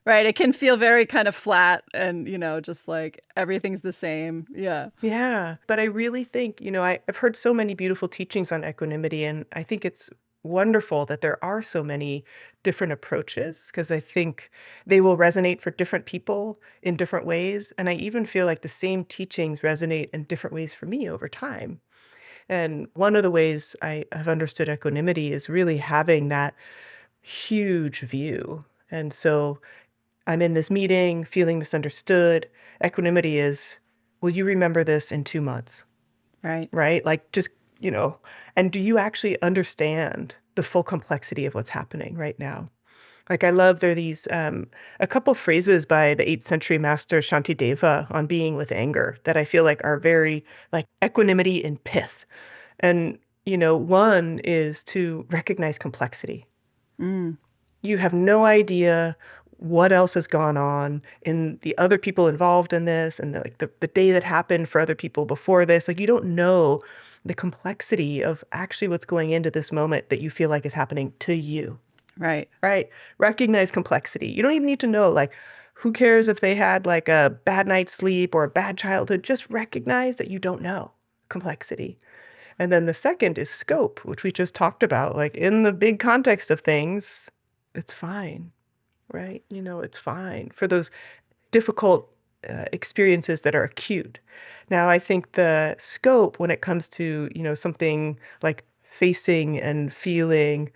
Right. It can feel very kind of flat and, just like everything's the same. Yeah.
Yeah. But I really think, I've heard so many beautiful teachings on equanimity, and I think it's wonderful that there are so many different approaches because I think they will resonate for different people in different ways. And I even feel like the same teachings resonate in different ways for me over time. And one of the ways I have understood equanimity is really having that huge view. And so I'm in this meeting feeling misunderstood. Equanimity is, will you remember this in 2 months?
Right.
Right? Like just, and do you actually understand the full complexity of what's happening right now? Like I love there are these a couple phrases by the 8th century master Shantideva on being with anger that I feel like are very like equanimity in pith. And one is to recognize complexity.
Mm.
You have no idea what else has gone on in the other people involved in this and the day that happened for other people before this. Like you don't know the complexity of actually what's going into this moment that you feel like is happening to you.
Right.
Right. Recognize complexity. You don't even need to know, like, who cares if they had like a bad night's sleep or a bad childhood? Just recognize that you don't know complexity. And then the second is scope, which we just talked about. Like in the big context of things, it's fine, right? It's fine for those difficult experiences that are acute. Now, I think the scope when it comes to, something like facing and feeling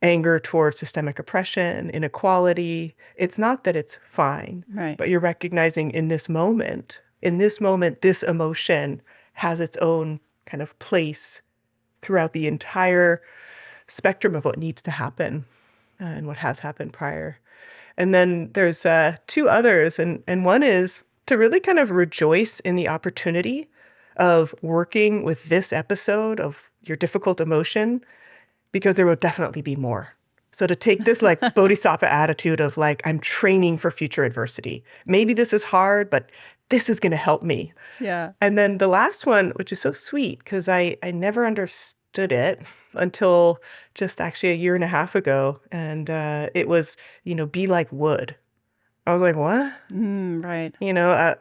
anger towards systemic oppression, inequality, it's not that it's fine,
Right.
but you're recognizing in this moment, this emotion has its own kind of place throughout the entire spectrum of what needs to happen and what has happened prior. And then there's two others, and one is to really kind of rejoice in the opportunity of working with this episode of your difficult emotion, because there will definitely be more. So to take this like bodhisattva attitude of like, I'm training for future adversity. Maybe this is hard, but this is going to help me.
Yeah.
And then the last one, which is so sweet because I never understood it until just actually a year and a half ago. And it was, be like wood. I was like, what?
Right.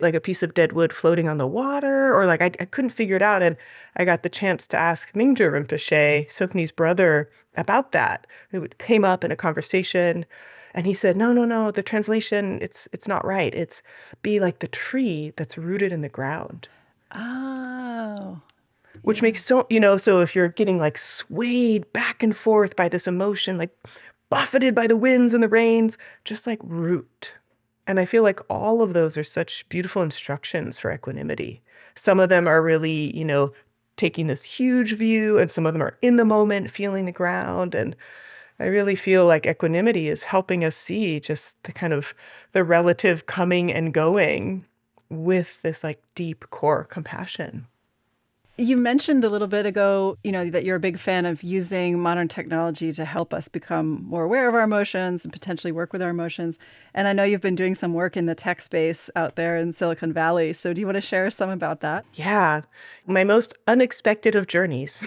Like a piece of dead wood floating on the water, or like I couldn't figure it out. And I got the chance to ask Mingyur Rinpoche, Sokni's brother, about that. Came up in a conversation, and he said, no, no, no, the translation, it's not right. It's be like the tree that's rooted in the ground.
Oh,
Which
yeah.
makes so if you're getting like swayed back and forth by this emotion, like buffeted by the winds and the rains, just like root. And I feel like all of those are such beautiful instructions for equanimity. Some of them are really, taking this huge view, and some of them are in the moment, feeling the ground. And I really feel like equanimity is helping us see just the kind of the relative coming and going with this like deep core compassion.
You mentioned a little bit ago, that you're a big fan of using modern technology to help us become more aware of our emotions and potentially work with our emotions. And I know you've been doing some work in the tech space out there in Silicon Valley. So do you want to share some about that?
Yeah, my most unexpected of journeys.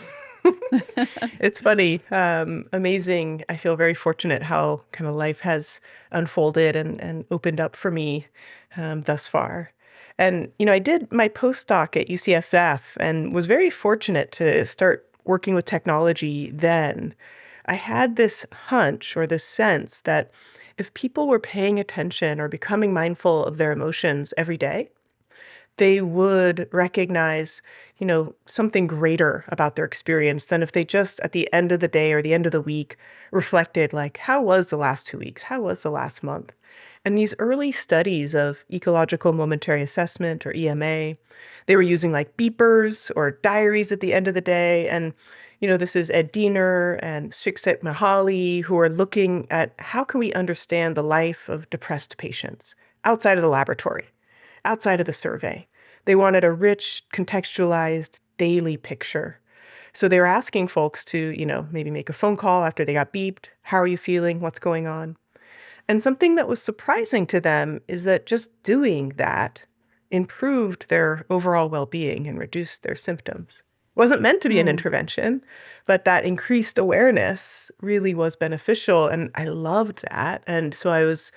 It's funny, amazing. I feel very fortunate how kind of life has unfolded and opened up for me thus far. And, I did my postdoc at UCSF and was very fortunate to start working with technology then. I had this hunch or this sense that if people were paying attention or becoming mindful of their emotions every day, they would recognize, something greater about their experience than if they just at the end of the day or the end of the week reflected like, how was the last 2 weeks? How was the last month? And these early studies of ecological momentary assessment or EMA, they were using like beepers or diaries at the end of the day. And, this is Ed Diener and Shikshet Mahali who are looking at how can we understand the life of depressed patients outside of the laboratory, outside of the survey. They wanted a rich, contextualized daily picture. So they were asking folks to, maybe make a phone call after they got beeped. How are you feeling? What's going on? And something that was surprising to them is that just doing that improved their overall well-being and reduced their symptoms. It wasn't meant to be an intervention, but that increased awareness really was beneficial. And I loved that. And so I was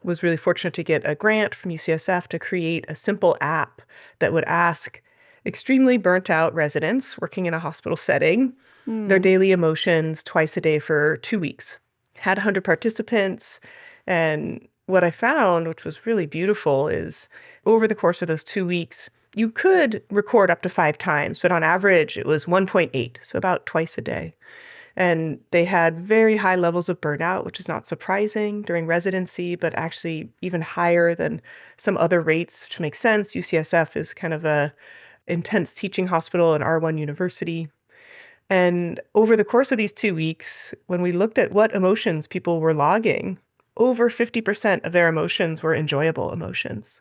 really fortunate to get a grant from UCSF to create a simple app that would ask extremely burnt out residents working in a hospital setting their daily emotions twice a day for 2 weeks. Had 100 participants. And what I found, which was really beautiful, is over the course of those 2 weeks, you could record up to 5 times, but on average, it was 1.8, so about twice a day. And they had very high levels of burnout, which is not surprising during residency, but actually even higher than some other rates, which makes sense. UCSF is kind of a intense teaching hospital and R1 university. And over the course of these 2 weeks, when we looked at what emotions people were logging, over 50% of their emotions were enjoyable emotions,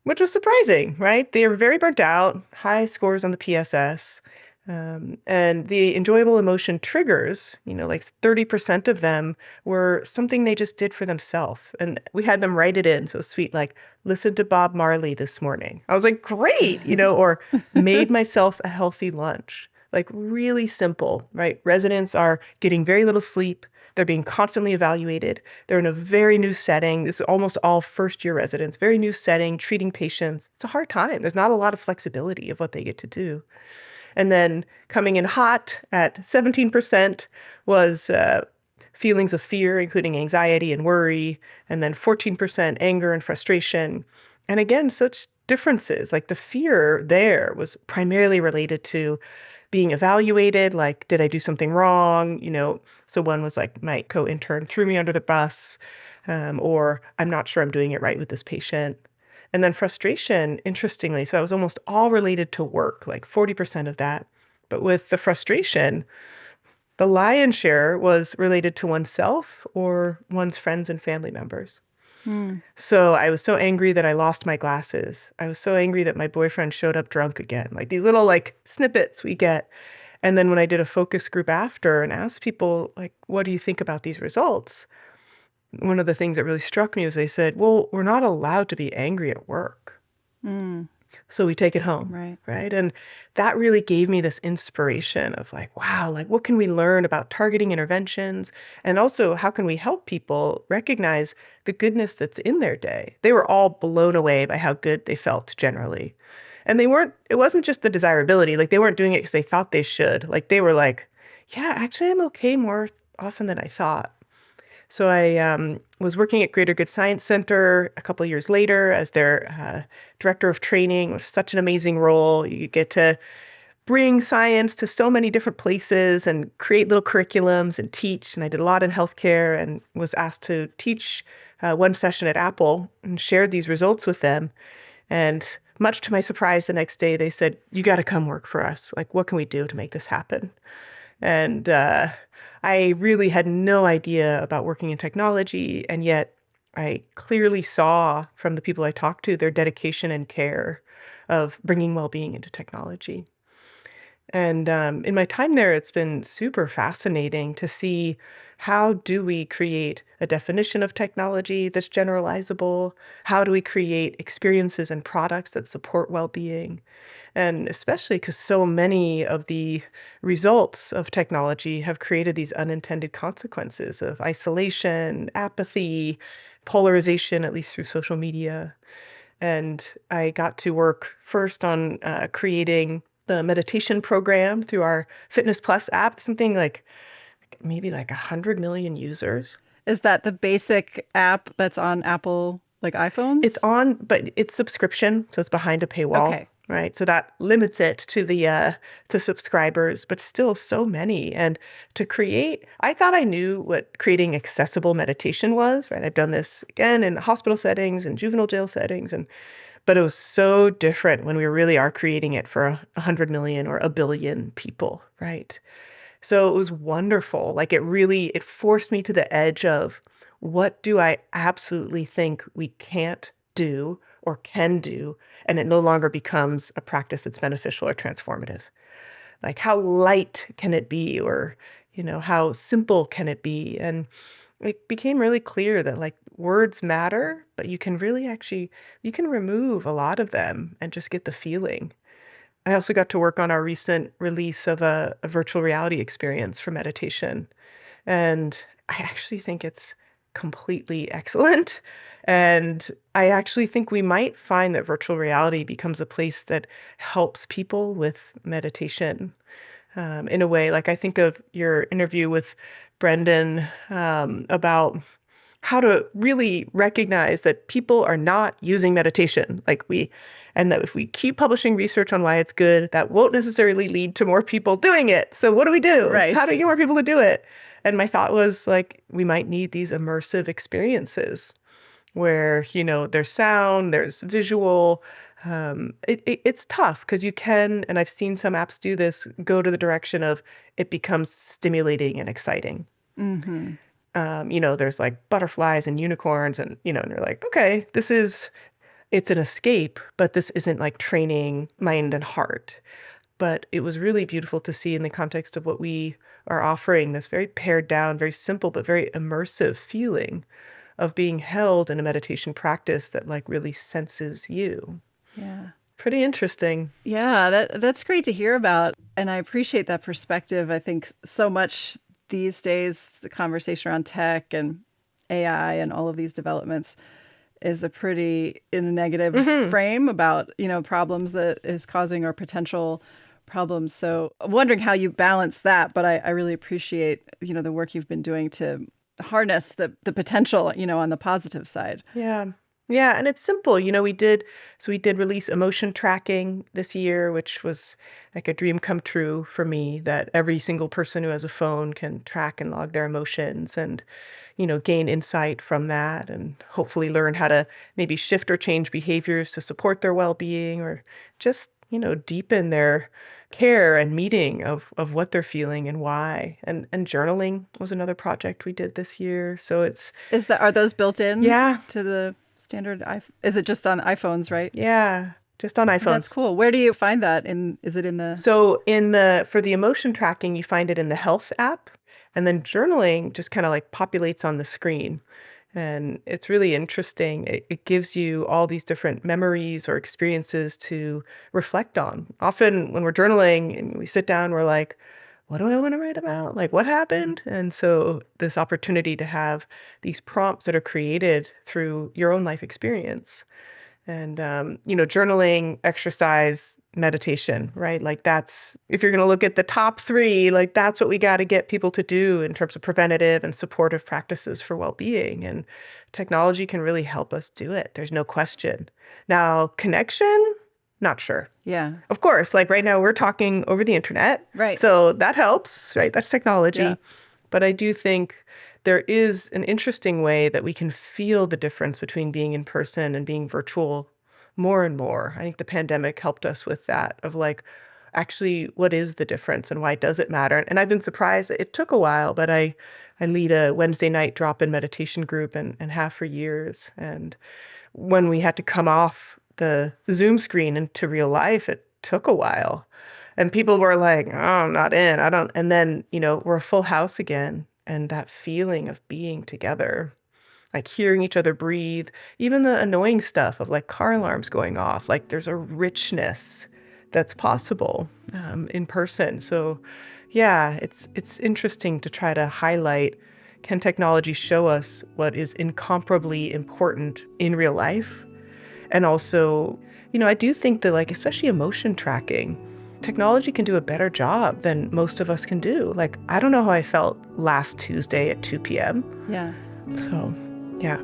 which was surprising, right? They were very burnt out, high scores on the PSS. And the enjoyable emotion triggers, like 30% of them were something they just did for themselves. And we had them write it in. So sweet, like, listen to Bob Marley this morning. I was like, great, or made myself a healthy lunch. Like really simple, right? Residents are getting very little sleep. They're being constantly evaluated. They're in a very new setting. This is almost all first-year residents, very new setting, treating patients. It's a hard time. There's not a lot of flexibility of what they get to do. And then coming in hot at 17% was feelings of fear, including anxiety and worry, and then 14% anger and frustration. And again, such differences. Like the fear there was primarily related to being evaluated, like, did I do something wrong? So one was like, my co-intern threw me under the bus, or I'm not sure I'm doing it right with this patient. And then frustration, interestingly, so that was almost all related to work, like 40% of that. But with the frustration, the lion's share was related to oneself or one's friends and family members. So I was so angry that I lost my glasses. I was so angry that my boyfriend showed up drunk again. Like these little like snippets we get. And then when I did a focus group after and asked people, like, what do you think about these results? One of the things that really struck me was they said, well, we're not allowed to be angry at work.
Mm,
So we take it home.
right.
Right. And that really gave me this inspiration of like, wow, like what can we learn about targeting interventions? And also, how can we help people recognize the goodness that's in their day? They were all blown away by how good they felt generally. And it wasn't just the desirability, like they weren't doing it because they thought they should. Like they were like, yeah, actually, I'm okay more often than I thought. So I was working at Greater Good Science Center a couple of years later as their director of training, which was such an amazing role. You get to bring science to so many different places and create little curriculums and teach. And I did a lot in healthcare and was asked to teach one session at Apple and shared these results with them. And much to my surprise, the next day they said, "You got to come work for us. Like, what can we do to make this happen?" And I really had no idea about working in technology, and yet I clearly saw from the people I talked to their dedication and care of bringing well-being into technology. And in my time there, it's been super fascinating to see how do we create a definition of technology that's generalizable? How do we create experiences and products that support well-being? And especially because so many of the results of technology have created these unintended consequences of isolation, apathy, polarization, at least through social media. And I got to work first on creating the meditation program through our Fitness Plus app, something like maybe like 100 million users.
Is that the basic app that's on Apple, like
It's
iPhones?
on, but it's subscription, so it's behind a paywall,
Okay.
right? So that limits it to the to subscribers, but still so many. And to create, I thought I knew what creating accessible meditation was, right? I've done this again in hospital settings and juvenile jail settings, and but it was so different when we really are creating it for 100 million or a billion people, right? So it was wonderful. Like it forced me to the edge of what do I absolutely think we can't do or can do, and it no longer becomes a practice that's beneficial or transformative. Like how light can it be, or how simple can it be? And it became really clear that like words matter, but you can remove a lot of them and just get the feeling. I also got to work on our recent release of a virtual reality experience for meditation. And I actually think it's completely excellent. And I actually think we might find that virtual reality becomes a place that helps people with meditation in a way. Like I think of your interview with Brendan about how to really recognize that people are not using meditation and that if we keep publishing research on why it's good, that won't necessarily lead to more people doing it. So what do we do?
Right.
How do we get more people to do it? And my thought was like, we might need these immersive experiences where, there's sound, there's visual. It's tough because you can, and I've seen some apps do this, go to the direction of it becomes stimulating and exciting.
Mm-hmm.
There's like butterflies and unicorns and you're like, okay, it's an escape, but this isn't like training mind and heart. But it was really beautiful to see in the context of what we are offering, this very pared down, very simple, but very immersive feeling of being held in a meditation practice that like really senses you.
Yeah.
Pretty interesting.
Yeah, that's great to hear about. And I appreciate that perspective. I think so much these days, the conversation around tech and AI and all of these developments is a pretty in a negative frame about, problems that is causing or potential problems. So I'm wondering how you balance that. But I really appreciate, the work you've been doing to harness the potential, on the positive side.
Yeah. Yeah, and it's simple. We did release emotion tracking this year, which was like a dream come true for me that every single person who has a phone can track and log their emotions and, gain insight from that and hopefully learn how to maybe shift or change behaviors to support their well-being or just, deepen their care and meeting of what they're feeling and why. And journaling was another project we did this year. So
Are those built in
yeah.
to the standard Is it just on iPhones, right?
Yeah. just on
That's
iPhones.
cool. Where do you find that? Is it in the?
So for the emotion tracking, you find it in the Health app, and then journaling just kind of like populates on the screen. And it's really interesting. It gives you all these different memories or experiences to reflect on. Often when we're journaling and we sit down, we're like, what do I want to write about? Like, what happened? And so this opportunity to have these prompts that are created through your own life experience. And, journaling, exercise, meditation, right? Like that's, if you're going to look at the top three, like that's what we got to get people to do in terms of preventative and supportive practices for well-being. And technology can really help us do it. There's no question. Now, connection, not sure.
Yeah.
Of course, like right now we're talking over the internet.
Right.
So that helps, right? That's technology.
Yeah.
But I do think there is an interesting way that we can feel the difference between being in person and being virtual more and more. I think the pandemic helped us with that of like, actually, what is the difference and why does it matter? And I've been surprised. It took a while, but I lead a Wednesday night drop-in meditation group and have for years. And when we had to come off the Zoom screen into real life, it took a while. And people were like, oh, I'm not in. I don't. And then, we're a full house again. And that feeling of being together, like hearing each other breathe, even the annoying stuff of like car alarms going off, like there's a richness that's possible in person. So, yeah, it's interesting to try to highlight, can technology show us what is incomparably important in real life? And also, I do think that like, especially emotion tracking, technology can do a better job than most of us can do. Like, I don't know how I felt last Tuesday at 2 p.m.
Yes.
So, yeah.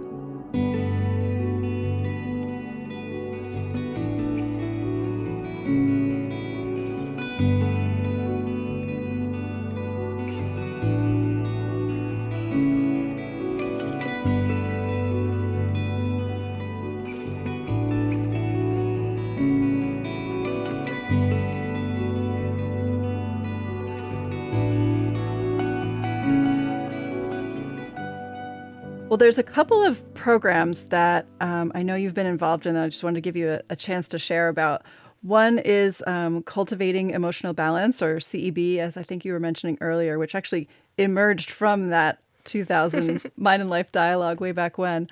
Well, there's a couple of programs that I know you've been involved in that I just wanted to give you a chance to share about. One is Cultivating Emotional Balance, or CEB, as I think you were mentioning earlier, which actually emerged from that 2000 Mind and Life dialogue way back when,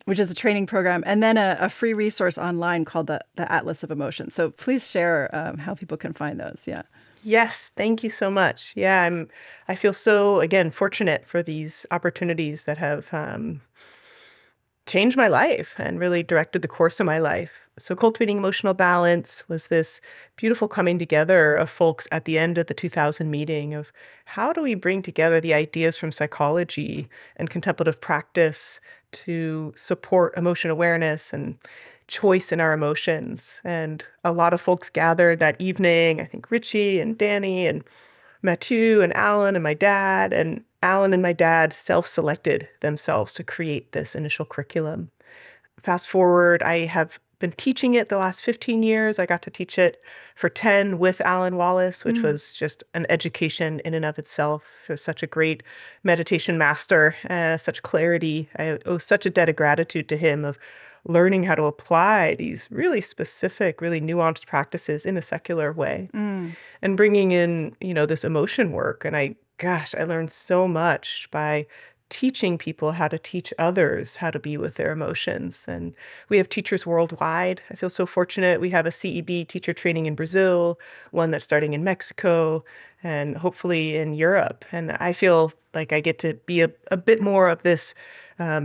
which is a training program, and then a free resource online called the Atlas of Emotions. So please share how people can find those. Yeah.
Yes, thank you so much. Yeah, I feel so, again, fortunate for these opportunities that have changed my life and really directed the course of my life. So Cultivating Emotional Balance was this beautiful coming together of folks at the end of the 2000 meeting of how do we bring together the ideas from psychology and contemplative practice to support emotion awareness and choice in our emotions. And a lot of folks gathered that evening. I think Richie and Danny and Mathieu and Alan and my dad, and Alan and my dad self-selected themselves to create this initial curriculum. Fast forward, I have been teaching it the last 15 years. I got to teach it for 10 with Alan Wallace, which was just an education in and of itself. He was such a great meditation master, such clarity. I owe such a debt of gratitude to him of learning how to apply these really specific, really nuanced practices in a secular way and bringing in, this emotion work. And I learned so much by teaching people how to teach others how to be with their emotions. And we have teachers worldwide. I feel so fortunate. We have a CEB teacher training in Brazil, one that's starting in Mexico, and hopefully in Europe. And I feel like I get to be a bit more of this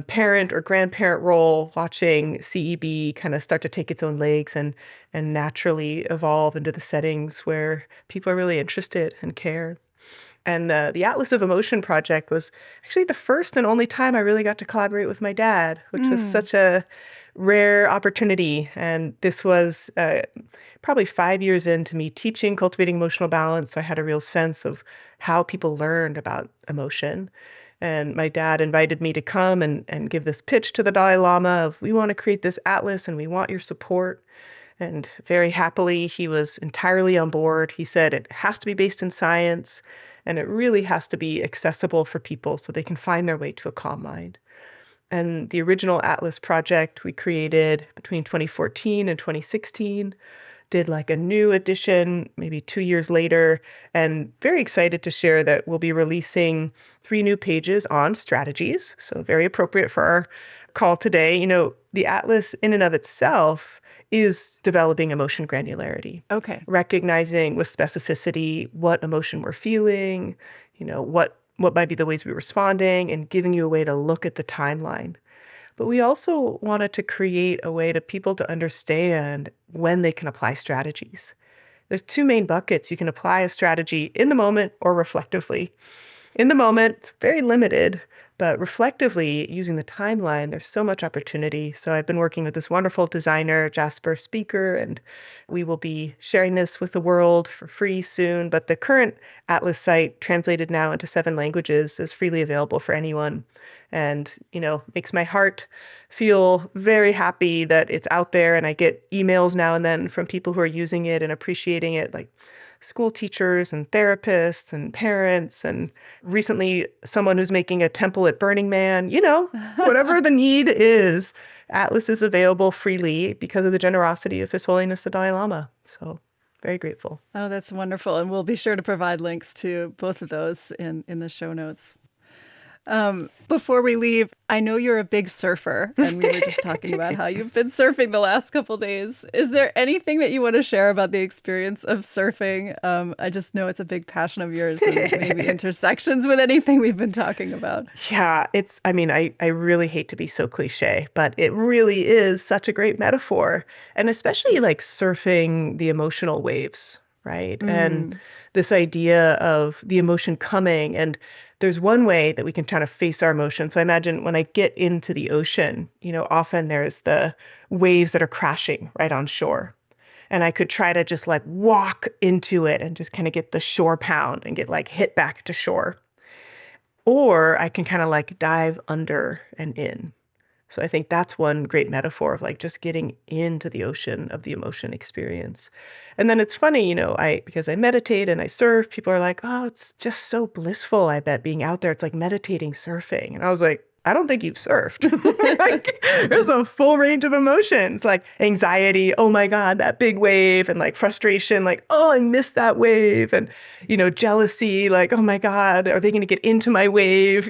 parent or grandparent role, watching CEB kind of start to take its own legs and naturally evolve into the settings where people are really interested and care. And the Atlas of Emotion project was actually the first and only time I really got to collaborate with my dad, which was such a rare opportunity. And this was probably 5 years into me teaching Cultivating Emotional Balance. So I had a real sense of how people learned about emotion. And my dad invited me to come and give this pitch to the Dalai Lama of, we want to create this atlas and we want your support. And very happily, he was entirely on board. He said it has to be based in science and it really has to be accessible for people so they can find their way to a calm mind. And the original Atlas project we created between 2014 and 2016, did like a new edition maybe 2 years later, and very excited to share that we'll be releasing 3 new pages on strategies. So very appropriate for our call today. The Atlas in and of itself is developing emotion granularity,
Okay.
recognizing with specificity what emotion we're feeling, what might be the ways we're responding, and giving you a way to look at the timeline. But we also wanted to create a way to people to understand when they can apply strategies. There's 2 main buckets. You can apply a strategy in the moment or reflectively. In the moment, it's very limited, but reflectively, using the timeline, there's so much opportunity. So I've been working with this wonderful designer, Jasper Speaker, and we will be sharing this with the world for free soon. But the current Atlas site, translated now into 7 languages, is freely available for anyone. And, makes my heart feel very happy that it's out there. And I get emails now and then from people who are using it and appreciating it, like school teachers and therapists and parents, and recently someone who's making a temple at Burning Man. Whatever the need is, Atlas is available freely because of the generosity of His Holiness the Dalai Lama. So very grateful.
Oh, that's wonderful. And we'll be sure to provide links to both of those in the show notes. Before we leave, I know you're a big surfer, and we were just talking about how you've been surfing the last couple days. Is there anything that you want to share about the experience of surfing? I just know it's a big passion of yours, and maybe intersections with anything we've been talking about.
Yeah, I really hate to be so cliche, but it really is such a great metaphor. And especially like surfing the emotional waves, right? And this idea of the emotion coming. And there's one way that we can kind of face our emotion. So I imagine when I get into the ocean, often there's the waves that are crashing right on shore. And I could try to just like walk into it and just kind of get the shore pound and get like hit back to shore. Or I can kind of like dive under and in. So I think that's one great metaphor of like just getting into the ocean of the emotion experience. And then it's funny, because I meditate and I surf, people are like, oh, it's just so blissful. I bet being out there, it's like meditating surfing. And I was like, I don't think you've surfed. Like, there's a full range of emotions, like anxiety, oh my God, that big wave, and like frustration, like, oh, I missed that wave, and jealousy, like, oh my God, are they going to get into my wave?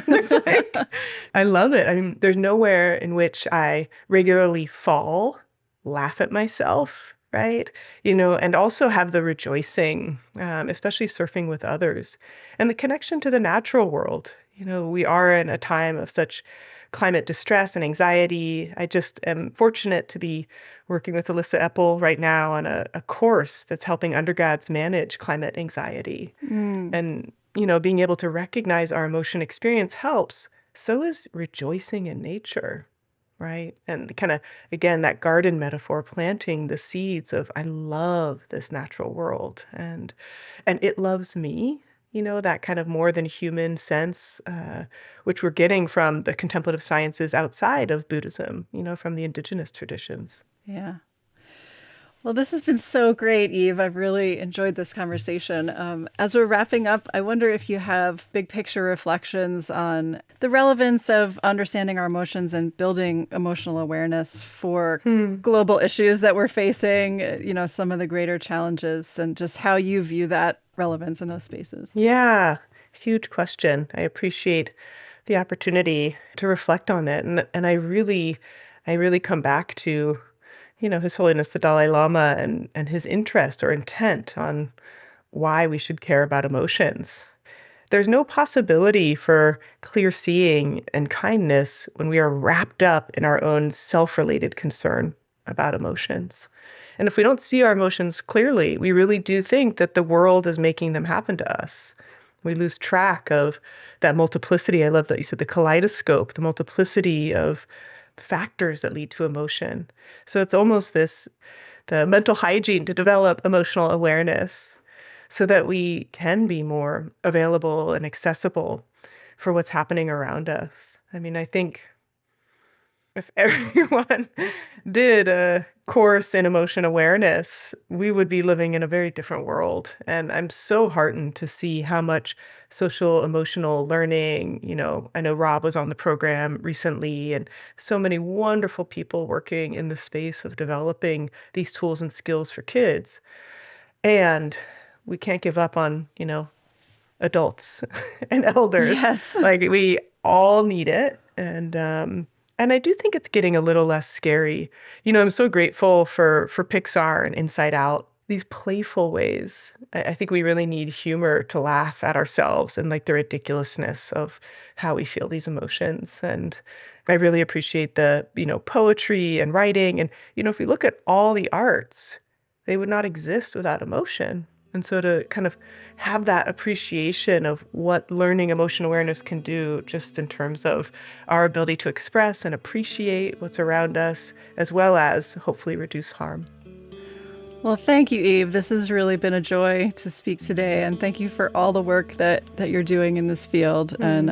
There's like, I love it. I mean, there's nowhere in which I regularly fall, laugh at myself, right? And also have the rejoicing, especially surfing with others, and the connection to the natural world. We are in a time of such climate distress and anxiety. I just am fortunate to be working with Alyssa Epple right now on a course that's helping undergrads manage climate anxiety. And, being able to recognize our emotion experience helps. So is rejoicing in nature, right? And kind of, again, that garden metaphor, planting the seeds of, I love this natural world, and it loves me. That kind of more than human sense, which we're getting from the contemplative sciences outside of Buddhism, from the indigenous traditions.
Yeah. Well, this has been so great, Eve. I've really enjoyed this conversation. As we're wrapping up, I wonder if you have big picture reflections on the relevance of understanding our emotions and building emotional awareness for global issues that we're facing, some of the greater challenges, and just how you view that relevance in those spaces.
Yeah, huge question. I appreciate the opportunity to reflect on it. And I really come back to, His Holiness the Dalai Lama and his interest or intent on why we should care about emotions. There's no possibility for clear seeing and kindness when we are wrapped up in our own self-related concern about emotions. And if we don't see our emotions clearly, we really do think that the world is making them happen to us. We lose track of that multiplicity. I love that you said the kaleidoscope, the multiplicity of factors that lead to emotion. So it's almost the mental hygiene to develop emotional awareness so that we can be more available and accessible for what's happening around us. I mean, I think if everyone did a course in emotion awareness, we would be living in a very different world. And I'm so heartened to see how much social emotional learning, I know Rob was on the program recently, and so many wonderful people working in the space of developing these tools and skills for kids. And we can't give up on, adults and elders.
Yes.
Like we all need it. And I do think it's getting a little less scary. I'm so grateful for Pixar and Inside Out, these playful ways. I think we really need humor to laugh at ourselves and like the ridiculousness of how we feel these emotions. And I really appreciate the, poetry and writing. And, if we look at all the arts, they would not exist without emotion. And so to kind of have that appreciation of what learning emotion awareness can do, just in terms of our ability to express and appreciate what's around us, as well as hopefully reduce harm.
Well, thank you, Eve. This has really been a joy to speak today. And thank you for all the work that you're doing in this field. And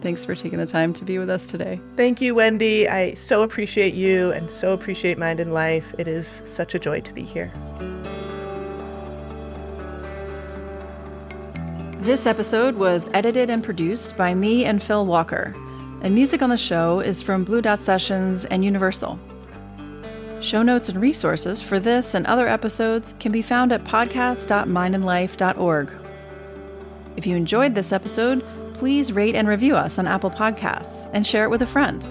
thanks for taking the time to be with us today.
Thank you, Wendy. I so appreciate you and so appreciate Mind and Life. It is such a joy to be here.
This episode was edited and produced by me and Phil Walker, and music on the show is from Blue Dot Sessions and Universal. Show notes and resources for this and other episodes can be found at podcast.mindandlife.org. If you enjoyed this episode, please rate and review us on Apple Podcasts and share it with a friend.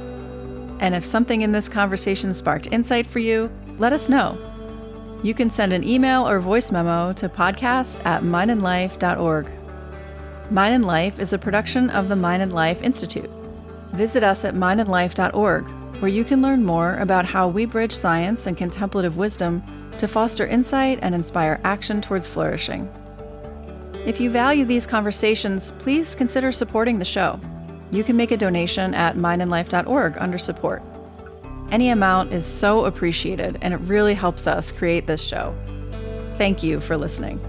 And if something in this conversation sparked insight for you, let us know. You can send an email or voice memo to podcast@mindandlife.org. Mind and Life is a production of the Mind and Life Institute. Visit us at mindandlife.org, where you can learn more about how we bridge science and contemplative wisdom to foster insight and inspire action towards flourishing. If you value these conversations, please consider supporting the show. You can make a donation at mindandlife.org under support. Any amount is so appreciated, and it really helps us create this show. Thank you for listening.